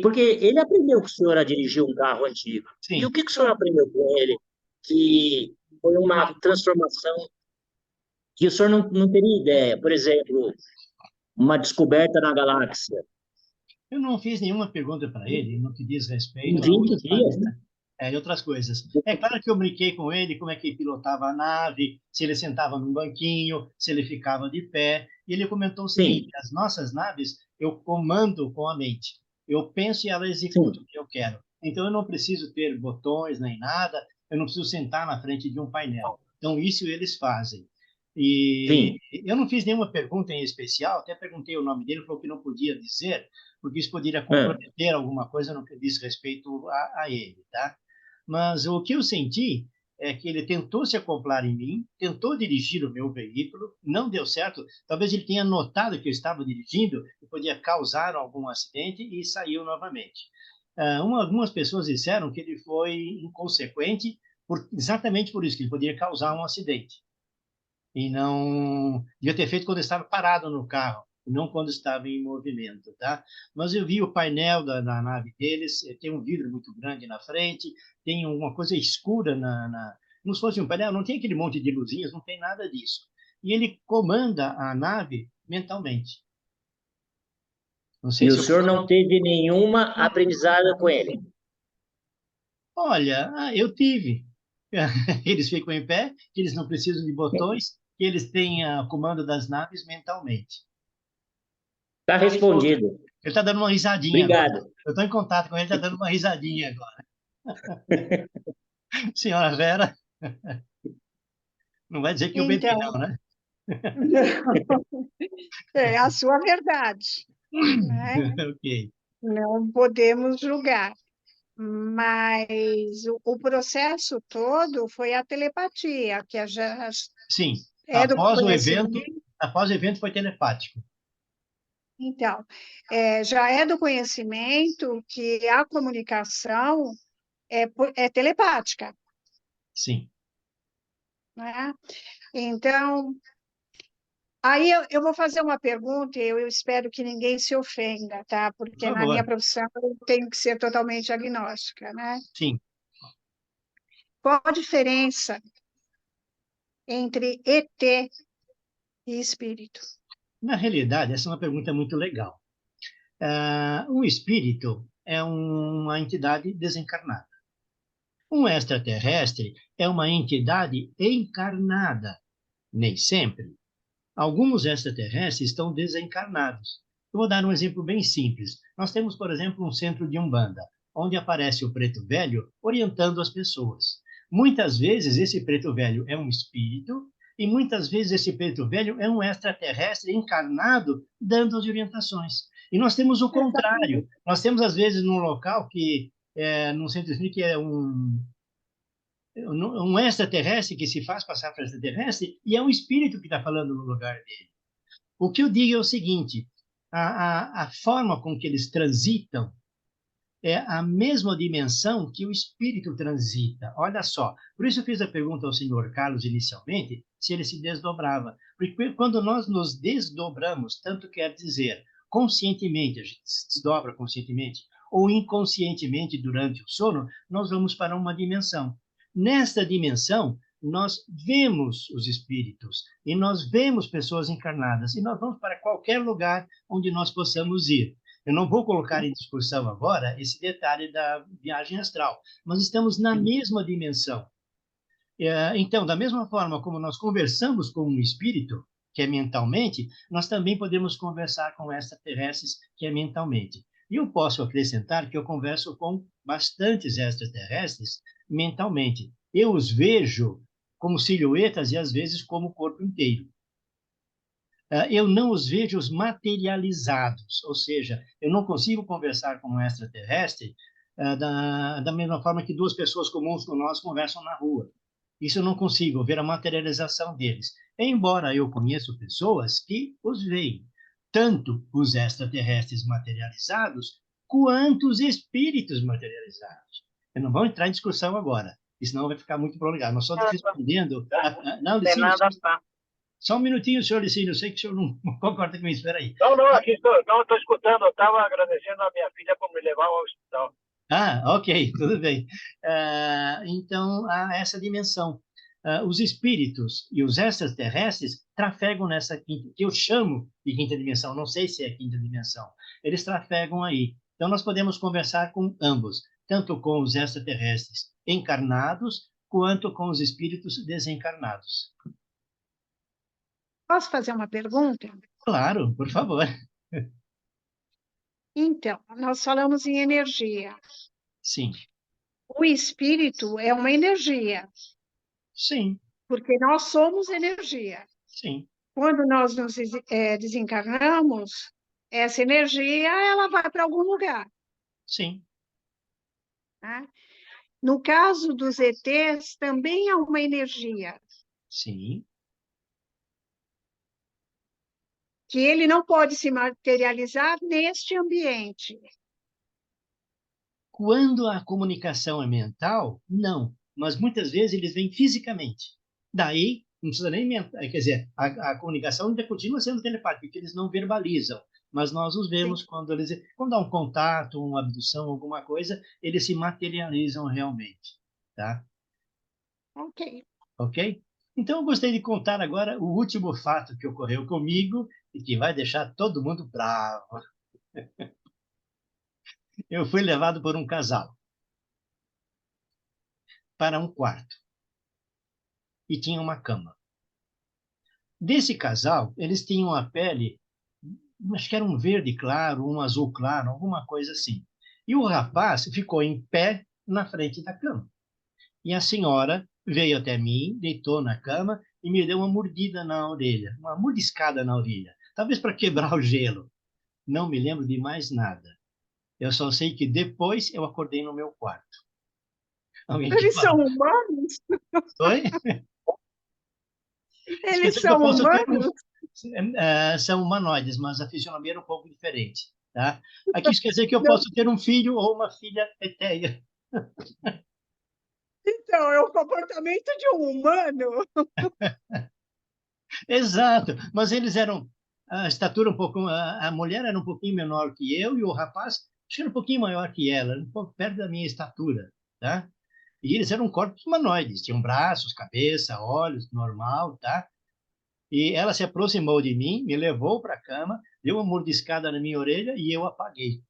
Porque ele aprendeu com o senhor a dirigir um carro antigo. E o Sim. que o senhor aprendeu com ele que foi uma transformação que o senhor não teria ideia? Por exemplo, uma descoberta na galáxia. Eu não fiz nenhuma pergunta para ele no que diz Em respeito a 20 outros dias, planetas. E outras coisas. É claro que eu brinquei com ele, como é que ele pilotava a nave, se ele sentava num banquinho, se ele ficava de pé. E ele comentou o seguinte: sim, as nossas naves eu comando com a mente. Eu penso e ela executa sim, o que eu quero. Então eu não preciso ter botões nem nada, eu não preciso sentar na frente de um painel. Então isso eles fazem. E sim, eu não fiz nenhuma pergunta em especial, até perguntei o nome dele, falou que não podia dizer, porque isso poderia ah, comprometer alguma coisa no que diz respeito a ele, tá? Mas o que eu senti é que ele tentou se acoplar em mim, tentou dirigir o meu veículo, não deu certo. Talvez ele tenha notado que eu estava dirigindo e podia causar algum acidente e saiu novamente. Algumas pessoas disseram que ele foi inconsequente exatamente por isso, que ele poderia causar um acidente. E não devia ter feito quando estava parado no carro, não quando estava em movimento, tá? Mas eu vi o painel da nave deles, tem um vidro muito grande na frente, tem uma coisa escura como se fosse um painel, não tem aquele monte de luzinhas, não tem nada disso. E ele comanda a nave mentalmente. Não sei e o se eu... senhor não teve nenhuma aprendizada com ele. Olha, eu tive. Eles ficam em pé, que eles não precisam de botões, que eles têm o comando das naves mentalmente. Está respondido. Ele está dando uma risadinha agora. Obrigado. Eu estou em contato com ele, está dando uma risadinha agora. Senhora Vera, não vai dizer que eu bebi, Então, não, né? é a sua verdade, né? Ok. Não podemos julgar. Mas o processo todo foi a telepatia, que já Sim, é do conhecimento. após o evento foi telepático. Então, já é do conhecimento que a comunicação é telepática, Sim. né? Então, aí eu vou fazer uma pergunta e eu espero que ninguém se ofenda, tá? Por Porque na minha favor. profissão eu tenho que ser totalmente agnóstica, né? Sim. Qual a diferença entre ET e espírito? Na realidade, essa é uma pergunta muito legal. Um espírito é uma entidade desencarnada. Um extraterrestre é uma entidade encarnada, nem sempre. Alguns extraterrestres estão desencarnados. Eu vou dar um exemplo bem simples. Nós temos, por exemplo, um centro de Umbanda, onde aparece o preto velho orientando as pessoas. Muitas vezes esse preto velho é um espírito e muitas vezes esse preto velho é um extraterrestre encarnado dando as orientações. E nós temos o contrário. Nós temos, às vezes, num local num centro espírita, que é um extraterrestre que se faz passar por extraterrestre e é um espírito que está falando no lugar dele. O que eu digo é o seguinte: a forma com que eles transitam é a mesma dimensão que o espírito transita. Olha só, por isso eu fiz a pergunta ao senhor Carlos inicialmente, se ele se desdobrava. Porque quando nós nos desdobramos, tanto quer dizer conscientemente, a gente se desdobra conscientemente, ou inconscientemente durante o sono, nós vamos para uma dimensão. Nesta dimensão, nós vemos os espíritos e nós vemos pessoas encarnadas e nós vamos para qualquer lugar onde nós possamos ir. Eu não vou colocar em discussão agora esse detalhe da viagem astral, mas estamos na mesma dimensão. Então, da mesma forma como nós conversamos com um espírito, que é mentalmente, nós também podemos conversar com extraterrestres, que é mentalmente. E eu posso acrescentar que eu converso com bastantes extraterrestres mentalmente. Eu os vejo como silhuetas e às vezes como corpo inteiro. Eu não os vejo materializados, ou seja, eu não consigo conversar com um extraterrestre da mesma forma que duas pessoas comuns como nós conversam na rua. Isso eu não consigo ver a materialização deles. Embora eu conheça pessoas que os veem, tanto os extraterrestres materializados, quanto os espíritos materializados. Eu não vou entrar em discussão agora, senão vai ficar muito prolongado. Nós só respondendo... Não, Licínio, só um minutinho, senhor Licínio, eu sei que o senhor não concorda com isso, espera aí. Não, aqui estou escutando, eu estava agradecendo a minha filha por me levar ao hospital. Ok, tudo bem. Então, há essa dimensão. Os espíritos e os extraterrestres trafegam nessa quinta, que eu chamo de quinta dimensão, não sei se é quinta dimensão. Eles trafegam aí. Então, nós podemos conversar com ambos, tanto com os extraterrestres encarnados, quanto com os espíritos desencarnados. Posso fazer uma pergunta? Claro, por favor. Então, nós falamos em energia. Sim. O espírito é uma energia. Sim. Porque nós somos energia. Sim. Quando nós nos desencarnamos, essa energia ela vai para algum lugar. Sim. Né? No caso dos ETs, também há uma energia. Sim. Que ele não pode se materializar neste ambiente. Quando a comunicação é mental, não. Mas muitas vezes eles vêm fisicamente. Daí, não precisa nem mental. Quer dizer, a comunicação ainda continua sendo telepática, porque eles não verbalizam. Mas nós os vemos quando há um contato, uma abdução, alguma coisa, eles se materializam realmente. Tá? Ok. Ok? Então, eu gostei de contar agora o último fato que ocorreu comigo e que vai deixar todo mundo bravo. Eu fui levado por um casal para um quarto e tinha uma cama. Desse casal, eles tinham a pele acho que era um verde claro, um azul claro, alguma coisa assim. E o rapaz ficou em pé na frente da cama. E a senhora veio até mim, deitou na cama e me deu uma mordida na orelha, uma mordiscada na orelha, talvez para quebrar o gelo. Não me lembro de mais nada. Eu só sei que depois eu acordei no meu quarto. Alguém quer Eles são falar? humanos? Oi? Eles Esqueci que eu são posso ter humanos? são humanoides, mas a fisionomia era um pouco diferente, tá? Aqui isso quer dizer que eu Não. posso ter um filho ou uma filha etérea. Então, é o comportamento de um humano. Exato, mas eles eram a estatura um pouco, a mulher era um pouquinho menor que eu e o rapaz acho que era um pouquinho maior que ela, um pouco perto da minha estatura, tá? E eles eram corpos humanoides, tinham braços, cabeça, olhos, normal, tá? E ela se aproximou de mim, me levou para a cama, deu uma mordiscada na minha orelha e eu apaguei.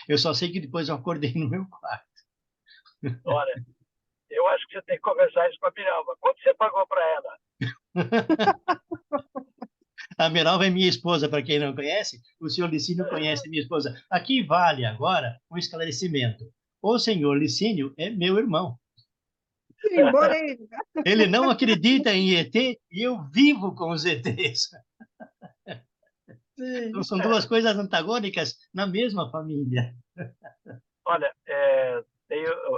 Eu só sei que depois eu acordei no meu quarto. Olha, eu acho que você tem que conversar isso com a Miralva. Quanto você pagou para ela? A Meralva é minha esposa, para quem não conhece. O senhor Licínio conhece minha esposa. Aqui vale agora um esclarecimento. O senhor Licínio é meu irmão. Sim, Morena. Ele não acredita em ET e eu vivo com os ETs. Sim. Então, são duas coisas antagônicas na mesma família. Olha,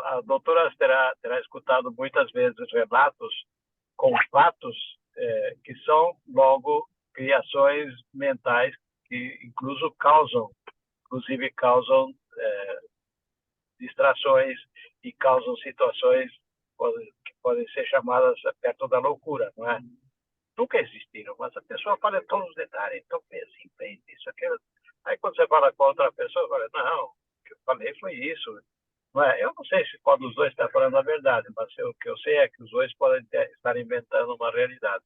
a doutora terá escutado muitas vezes relatos com fatos que são logo criações mentais que inclusive causam distrações e causam situações que podem ser chamadas perto da loucura, não é? Nunca existiram, mas a pessoa fala todos os detalhes, então pensa, isso, aquilo. Aí quando você fala com outra pessoa, fala, não, o que eu falei foi isso. Não é? Eu não sei se qual dos dois está falando a verdade, mas o que eu sei é que os dois podem estar inventando uma realidade.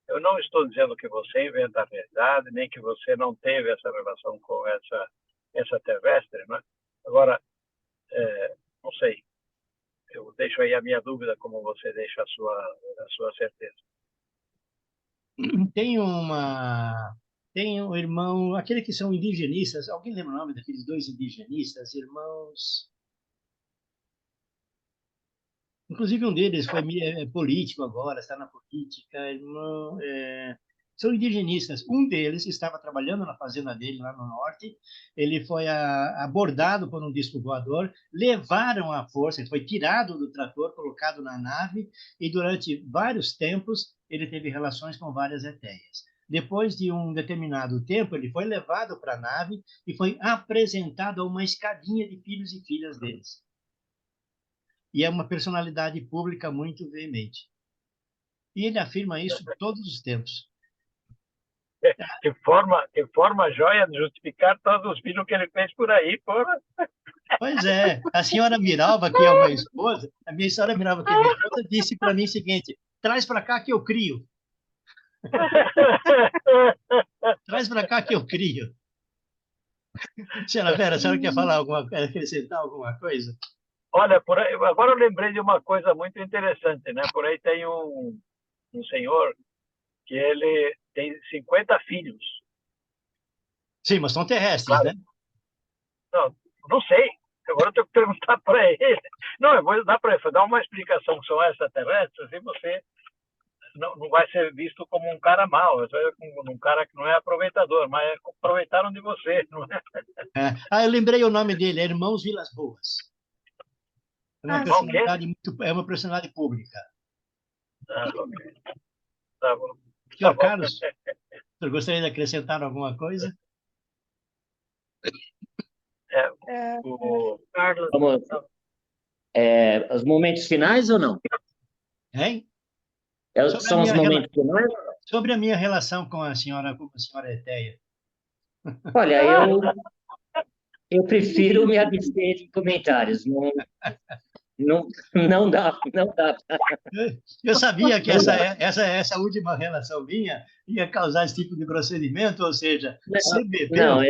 Eu não estou dizendo que você inventa a realidade, nem que você não teve essa relação com essa terrestre, né? Agora, não sei, eu deixo aí a minha dúvida como você deixa a sua certeza. Tem um irmão, aquele que são indigenistas, alguém lembra o nome daqueles dois indigenistas, irmãos? Inclusive um deles foi político agora, está na política, irmão, são indigenistas. Um deles estava trabalhando na fazenda dele lá no norte, ele foi abordado por um disco voador, levaram à força, ele foi tirado do trator, colocado na nave, e durante vários tempos ele teve relações com várias eteias. Depois de um determinado tempo, ele foi levado para a nave e foi apresentado a uma escadinha de filhos e filhas deles. E é uma personalidade pública muito veemente. E ele afirma isso todos os tempos. Que forma joia de justificar todos os filhos que ele fez por aí, porra. Pois é, a senhora Miralva, que é uma esposa, a minha senhora Miralva, que é minha esposa, disse para mim o seguinte: traz para cá que eu crio. Traz para cá que eu crio. Senhora Vera, a senhora quer falar quer acrescentar alguma coisa? Olha, por aí, agora eu lembrei de uma coisa muito interessante, né? Por aí tem um senhor que ele tem 50 filhos. Sim, mas são terrestres, Claro. né? Não sei. Agora eu tenho que perguntar para ele. Não, eu vou dar para ele, dar uma explicação que são extraterrestres e você não vai ser visto como um cara mau, você vai ser como um cara que não é aproveitador, mas aproveitaram de você, não é? Eu lembrei o nome dele, é Irmãos Vilas Boas. É uma personalidade pública. Ok. Tá bom. Senhor Carlos, o senhor gostaria de acrescentar alguma coisa? O Carlos. Vamos, os momentos finais ou não? Hein? São os momentos finais? Sobre a minha relação com a senhora Eteia. Olha, eu prefiro me abster de comentários. Não dá. Eu sabia que essa última relação minha ia causar esse tipo de procedimento, ou seja, você bebeu. Não,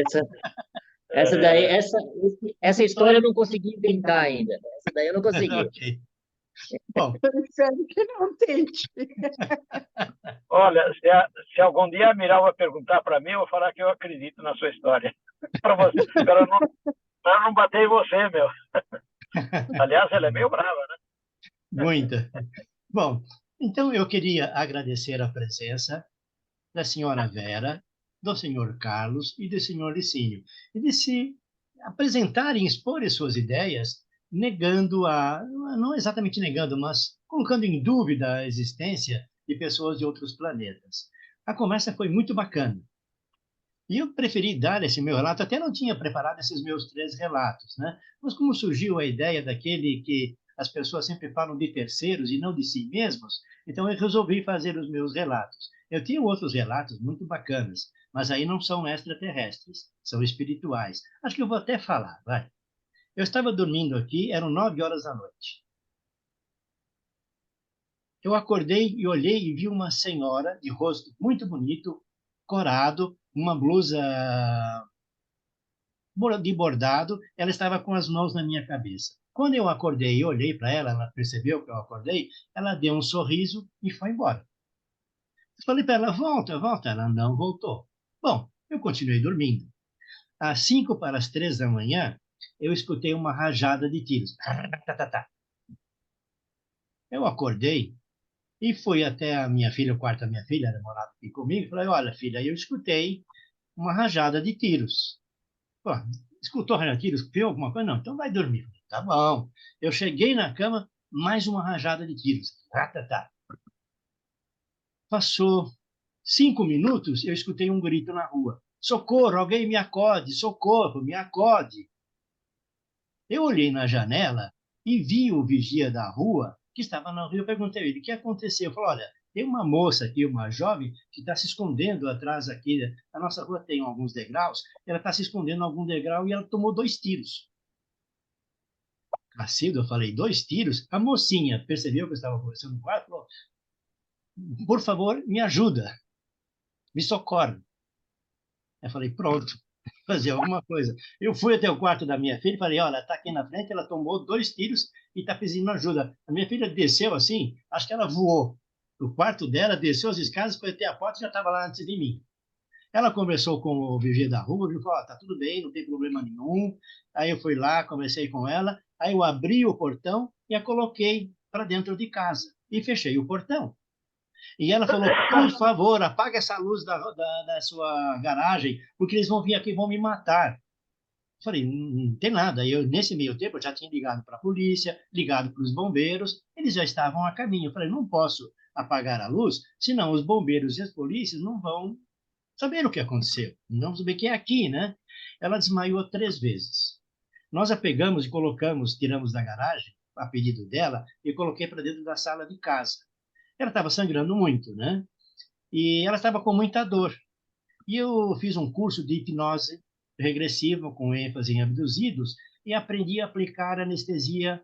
essa história eu não consegui inventar ainda. Essa daí eu não consegui. Okay. Bom, eu espero que não tente. Olha, se algum dia a Miralva perguntar para mim, eu vou falar que eu acredito na sua história. Para você, para não bater em você, meu. Aliás, ela é meio brava, né? Muita. Bom, então eu queria agradecer a presença da senhora Vera, do senhor Carlos e do senhor Licínio, e de se apresentarem, exporem suas ideias, negando não exatamente negando, mas colocando em dúvida a existência de pessoas de outros planetas. A conversa foi muito bacana. E eu preferi dar esse meu relato, até não tinha preparado esses meus 3 relatos, né? Mas como surgiu a ideia daquele que as pessoas sempre falam de terceiros e não de si mesmos, então eu resolvi fazer os meus relatos. Eu tinha outros relatos muito bacanas, mas aí não são extraterrestres, são espirituais. Acho que eu vou até falar, vai. Eu estava dormindo aqui, eram 9 horas da noite. Eu acordei e olhei e vi uma senhora de rosto muito bonito, corado, uma blusa de bordado, ela estava com as mãos na minha cabeça. Quando eu acordei e olhei para ela, ela percebeu que eu acordei, ela deu um sorriso e foi embora. Eu falei para ela, volta, volta. Ela não voltou. Bom, eu continuei dormindo. Às 5 para as 3 da manhã, eu escutei uma rajada de tiros. Eu acordei e fui até a minha filha, o quarto da minha filha, ela morava aqui comigo, e falei, olha, filha, eu escutei uma rajada de tiros. Pô, escutou rajada de tiros? Viu alguma coisa? Não, então vai dormir. Tá bom. Eu cheguei na cama, mais uma rajada de tiros. Passou 5 minutos, eu escutei um grito na rua. Socorro, alguém me acode, socorro, me acode. Eu olhei na janela e vi o vigia da rua que estava na rua. Eu perguntei a ele, o que aconteceu? Ele falou, olha, tem uma moça aqui, uma jovem, que está se escondendo atrás aqui. A nossa rua tem alguns degraus, ela está se escondendo em algum degrau e ela tomou 2 tiros. Cacildo, eu falei, 2 tiros? A mocinha percebeu que eu estava conversando no quarto e falou, por favor, me ajuda, me socorre. Eu falei, pronto, fazer alguma coisa. Eu fui até o quarto da minha filha e falei, olha, está aqui na frente, ela tomou 2 tiros e está pedindo ajuda. A minha filha desceu assim, acho que ela voou. O quarto dela, desceu as escadas, foi até a porta e já estava lá antes de mim. Ela conversou com o vigia da rua, e falou, tá tudo bem, não tem problema nenhum. Aí eu fui lá, conversei com ela, aí eu abri o portão e a coloquei para dentro de casa e fechei o portão. E ela falou, por favor, apaga essa luz da sua garagem, porque eles vão vir aqui e vão me matar. Eu falei, não tem nada. Nesse meio tempo, eu já tinha ligado para a polícia, ligado para os bombeiros, eles já estavam a caminho. Eu falei, não posso apagar a luz, senão os bombeiros e as polícias não vão saber o que aconteceu. Não vão saber que é aqui, né? Ela desmaiou 3 vezes. Nós a pegamos e colocamos, tiramos da garagem, a pedido dela, e coloquei para dentro da sala de casa. Ela estava sangrando muito, né? E ela estava com muita dor. E eu fiz um curso de hipnose regressiva com ênfase em abduzidos e aprendi a aplicar anestesia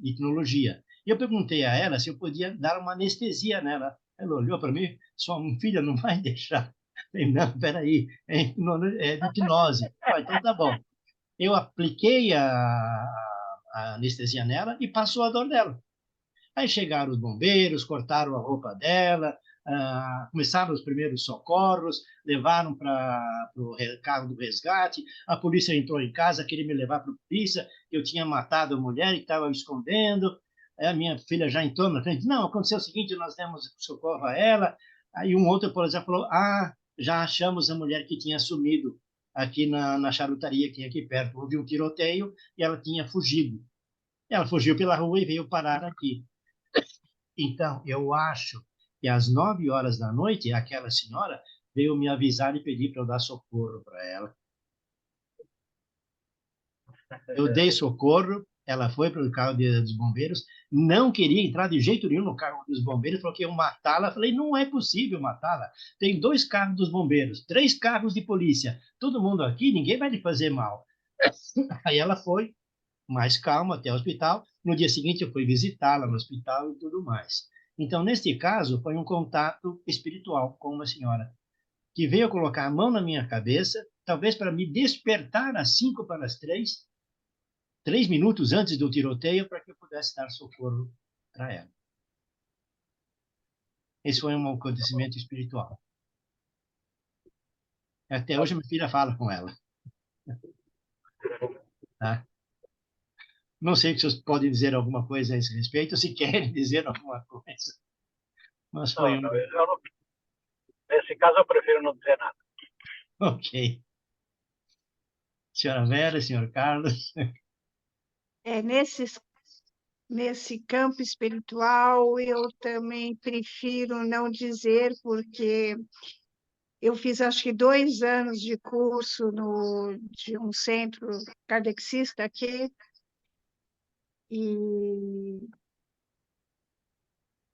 hipnologia. E eu perguntei a ela se eu podia dar uma anestesia nela. Ela olhou para mim, sua filha não vai deixar. Eu falei, não, peraí, é de hipnose. Ah, então tá bom. Eu apliquei a anestesia nela e passou a dor dela. Aí chegaram os bombeiros, cortaram a roupa dela, começaram os primeiros socorros, levaram para o carro do resgate, a polícia entrou em casa, queria me levar para a polícia, que eu tinha matado a mulher e estava me escondendo. Aí a minha filha já entrou na frente, não, aconteceu o seguinte, nós demos socorro a ela. Aí um outro policial falou, já achamos a mulher que tinha sumido aqui na charutaria, que é aqui perto. Houve um tiroteio e ela tinha fugido. Ela fugiu pela rua e veio parar aqui. Então, eu acho que às 9 horas da noite, aquela senhora veio me avisar e pedir para eu dar socorro para ela. Eu dei socorro, ela foi para o carro dos bombeiros, não queria entrar de jeito nenhum no carro dos bombeiros, falou que iam matá-la. Falei, não é possível matá-la. Tem 2 carros dos bombeiros, 3 carros de polícia, todo mundo aqui, ninguém vai lhe fazer mal. Aí ela foi, mais calma, até o hospital. No dia seguinte, eu fui visitá-la no hospital e tudo mais. Então, neste caso, foi um contato espiritual com uma senhora que veio colocar a mão na minha cabeça, talvez para me despertar às 5 para as 3, 3 minutos antes do tiroteio, para que eu pudesse dar socorro para ela. Esse foi um acontecimento espiritual. Até hoje, minha filha fala com ela. Tá? Não sei se vocês podem dizer alguma coisa a esse respeito, se querem dizer alguma coisa. Mas foi não, nesse caso, eu prefiro não dizer nada. Ok. Senhora Vera, senhor Carlos. Nesse campo espiritual, eu também prefiro não dizer, porque eu fiz, acho que 2 anos de curso de um centro kardecista aqui, e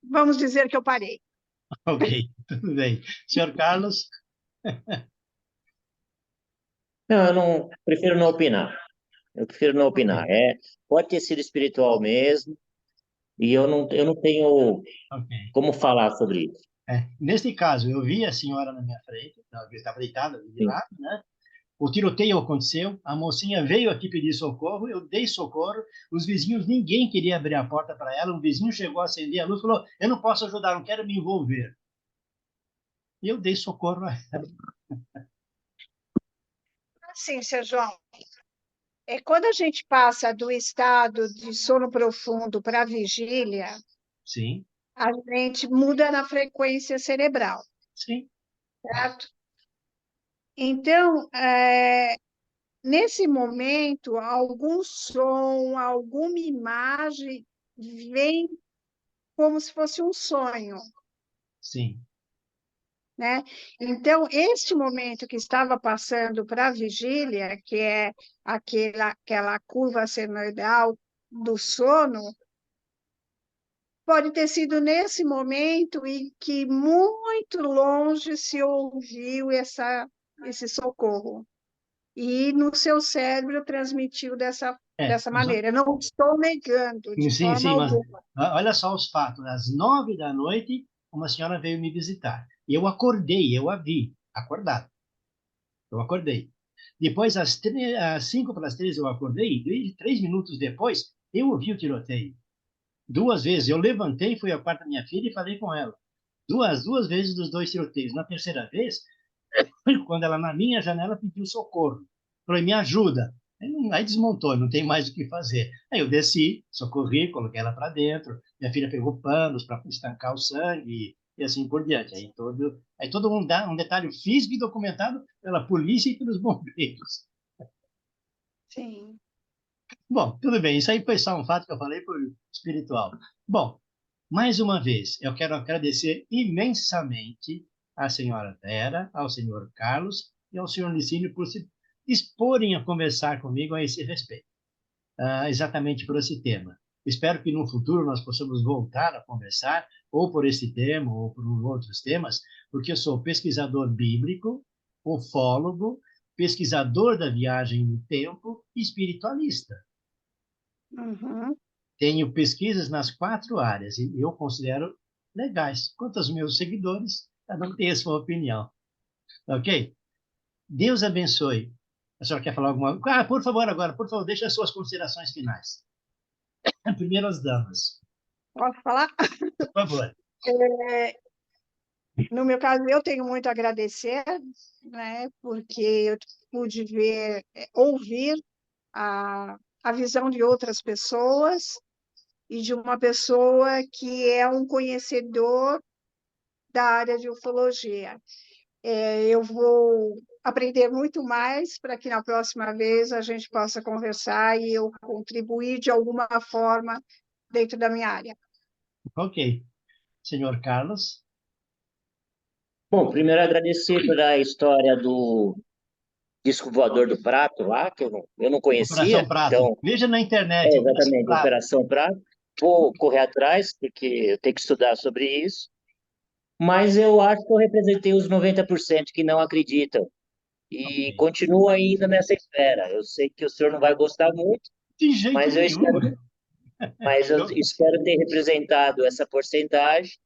vamos dizer que eu parei. Ok, tudo bem. Senhor Carlos? Não, eu não prefiro não opinar. Eu prefiro não opinar. Pode ter sido espiritual mesmo, e eu não tenho Ok. como falar sobre isso. Neste caso, eu vi a senhora na minha frente, ela estava deitada de Sim. lado, né? O tiroteio aconteceu, a mocinha veio aqui pedir socorro, eu dei socorro, os vizinhos, ninguém queria abrir a porta para ela, um vizinho chegou a acender a luz e falou, eu não posso ajudar, não quero me envolver. E eu dei socorro a ela. Sim, seu João. Quando a gente passa do estado de sono profundo para a vigília, Sim, a gente muda na frequência cerebral, sim. certo? Então, nesse momento, algum som, alguma imagem vem como se fosse um sonho, Sim. né? Então, este momento que estava passando para a vigília, que é aquela curva senoidal do sono, pode ter sido nesse momento em que muito longe se ouviu esse socorro. E no seu cérebro transmitiu dessa maneira. Não estou negando de Sim, forma sim, mas alguma. olha só os fatos. Às 9 da noite, uma senhora veio me visitar. Eu acordei, eu a vi, acordado. Eu acordei. Depois, às 5 para as 3, eu acordei, e 3 minutos depois, eu ouvi o tiroteio. 2 vezes. Eu levantei, fui ao quarto da minha filha e falei com ela. Duas vezes dos 2 tiroteios. Na terceira vez, quando ela na minha janela pediu socorro. Falei, me ajuda. Aí desmontou, não tem mais o que fazer. Aí eu desci, socorri, coloquei ela para dentro. Minha filha pegou panos para estancar o sangue e assim por diante. Aí todo um detalhe físico e documentado pela polícia e pelos bombeiros. Sim. Bom, tudo bem. Isso aí foi só um fato que eu falei por espiritual. Bom, mais uma vez, eu quero agradecer imensamente à senhora Vera, ao senhor Carlos e ao senhor Licínio por se disporem a conversar comigo a esse respeito, exatamente por esse tema. Espero que no futuro nós possamos voltar a conversar, ou por esse tema, ou por outros temas, porque eu sou pesquisador bíblico, ufólogo, pesquisador da viagem no tempo e espiritualista. Uhum. Tenho pesquisas nas 4 áreas e eu considero legais. Quanto aos meus seguidores, cada um tem a sua opinião. Ok? Deus abençoe. A senhora quer falar alguma coisa? Por favor, agora, por favor, deixe as suas considerações finais. Primeiro as damas. Posso falar? Por favor. No meu caso, eu tenho muito a agradecer, né, porque eu pude ouvir a visão de outras pessoas e de uma pessoa que é um conhecedor da área de ufologia. Eu vou aprender muito mais para que na próxima vez a gente possa conversar e eu contribuir de alguma forma dentro da minha área. Ok. Senhor Carlos. Bom, primeiro agradecer pela história do disco voador do Prato lá, que eu não Operação conhecia. Prato. Então, Veja na internet. Operação exatamente, Prato. Operação Prato. Vou correr atrás, porque eu tenho que estudar sobre isso. Mas eu acho que eu representei os 90% que não acreditam. E Ok. continuo ainda nessa espera. Eu sei que o senhor não vai gostar muito, De jeito mas eu nenhum. espero, mas eu espero ter representado essa porcentagem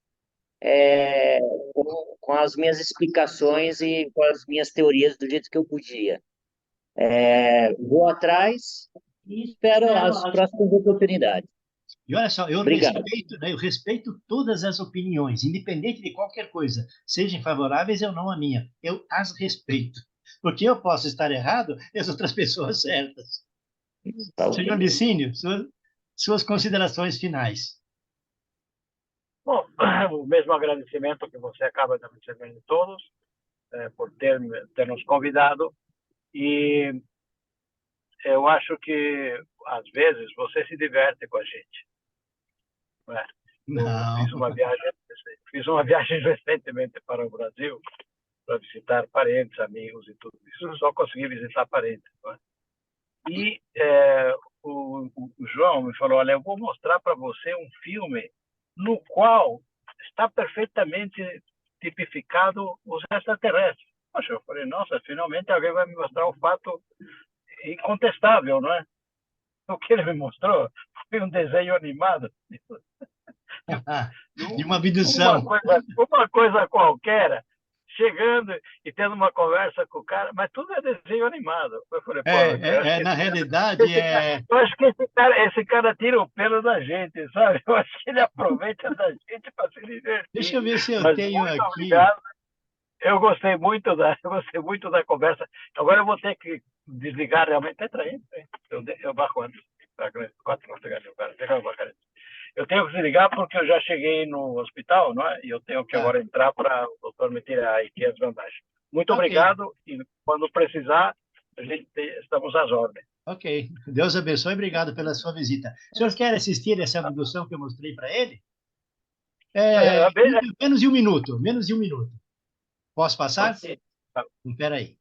com as minhas explicações e com as minhas teorias do jeito que eu podia. Vou atrás e espero as próximas oportunidades. E olha só, Obrigado. eu respeito todas as opiniões, independente de qualquer coisa, sejam favoráveis ou não a minha. Eu as respeito. Porque eu posso estar errado e as outras pessoas certas. Tá Senhor ok. Licínio, suas considerações finais. Bom, o mesmo agradecimento que você acaba de receber de todos, por ter nos convidado. E eu acho que, às vezes, você se diverte com a gente. Não é? Eu Não. fiz uma viagem recentemente para o Brasil para visitar parentes, amigos e tudo isso. Eu só consegui visitar parentes. Não é? E o João me falou, olha, eu vou mostrar para você um filme no qual está perfeitamente tipificado os extraterrestres. Poxa, eu falei, nossa, finalmente alguém vai me mostrar um fato incontestável, não é? O que ele me mostrou foi um desenho animado. De uma abdução. Uma coisa qualquer, chegando e tendo uma conversa com o cara, mas tudo é desenho animado. Eu falei, pô, eu acho que Na realidade, eu acho que esse cara tira o pelo da gente, sabe? Eu acho que ele aproveita da gente para se deixa divertir. eu ver se eu Mas tenho muito aqui. obrigado. Eu gostei muito da conversa. Agora eu vou ter que desligar realmente. Entra aí. Eu marco antes. Quatro não pegar meu cara. Eu tenho que desligar porque eu já cheguei no hospital, não é? E eu tenho que Tá. agora entrar para o doutor me tirar aqui as vantagens. Muito Ok, obrigado e quando precisar, estamos às ordens. ok. Deus abençoe e obrigado pela sua visita. O senhor quer assistir essa abdução que eu mostrei para ele? É, Menos de um minuto, menos de um minuto. Posso passar? ok. Espera aí.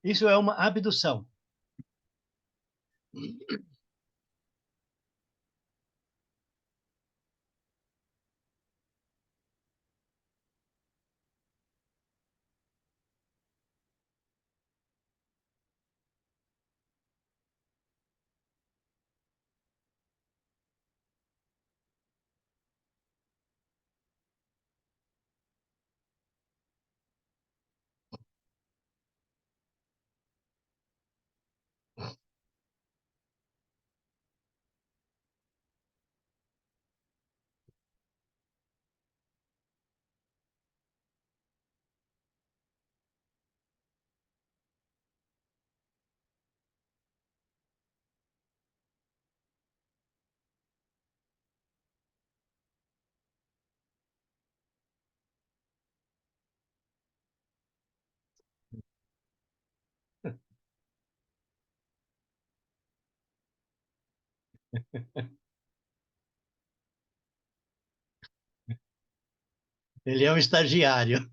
Isso é uma abdução. Ele é um estagiário.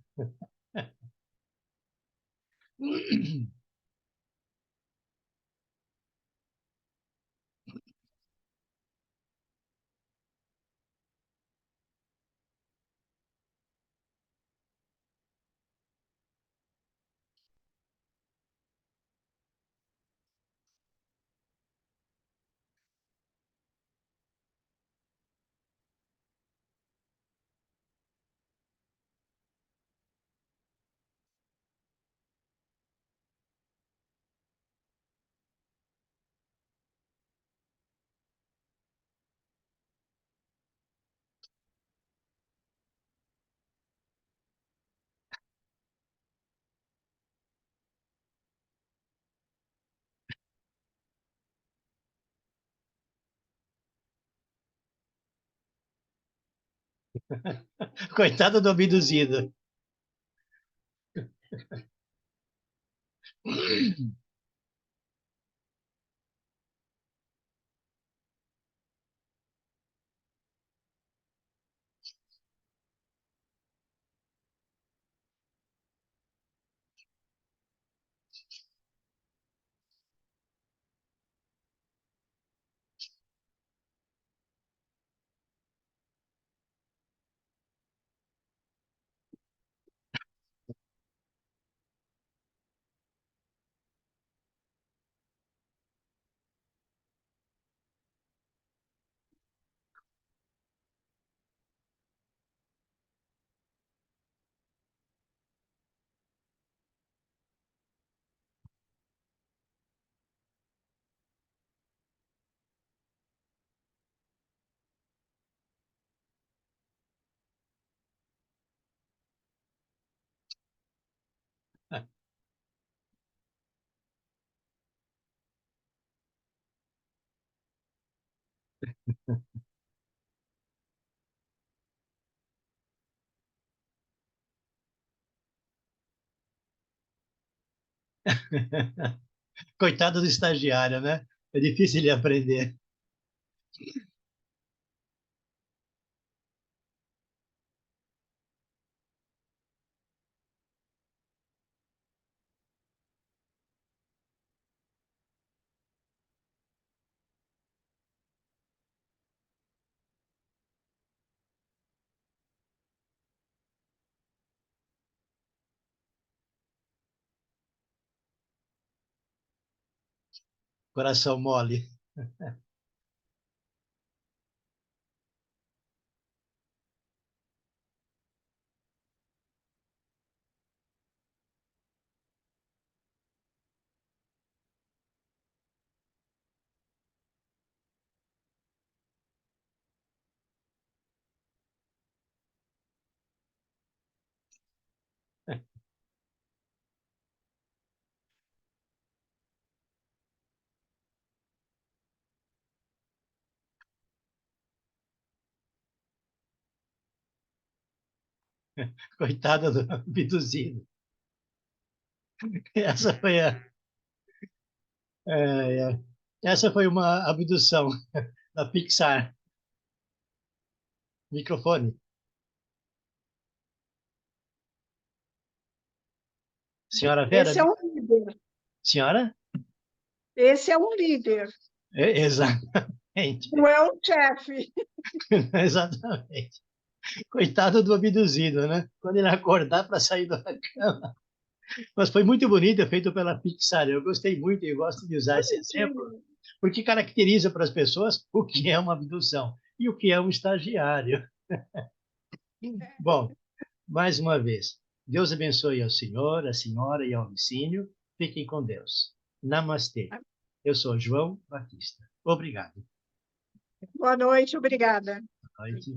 Coitado do abduzido. Coitado do estagiário, né? É difícil ele aprender. Coração mole. Coitada do abduzido. Essa foi é, essa foi uma abdução da Pixar. Microfone. Senhora Vera? Esse é um líder. Senhora? Esse é um líder. Exatamente. Não é um chefe. Exatamente. Coitado do abduzido, né? Quando ele acordar para sair da cama. Mas foi muito bonito, é feito pela Pixar. Eu gostei muito e gosto de usar esse exemplo, porque caracteriza para as pessoas o que é uma abdução e o que é um estagiário. Bom, mais uma vez, Deus abençoe ao senhor, à senhora e ao Licínio. Fiquem com Deus. Namastê. Eu sou João Batista. Obrigado. Boa noite, obrigada. Boa noite.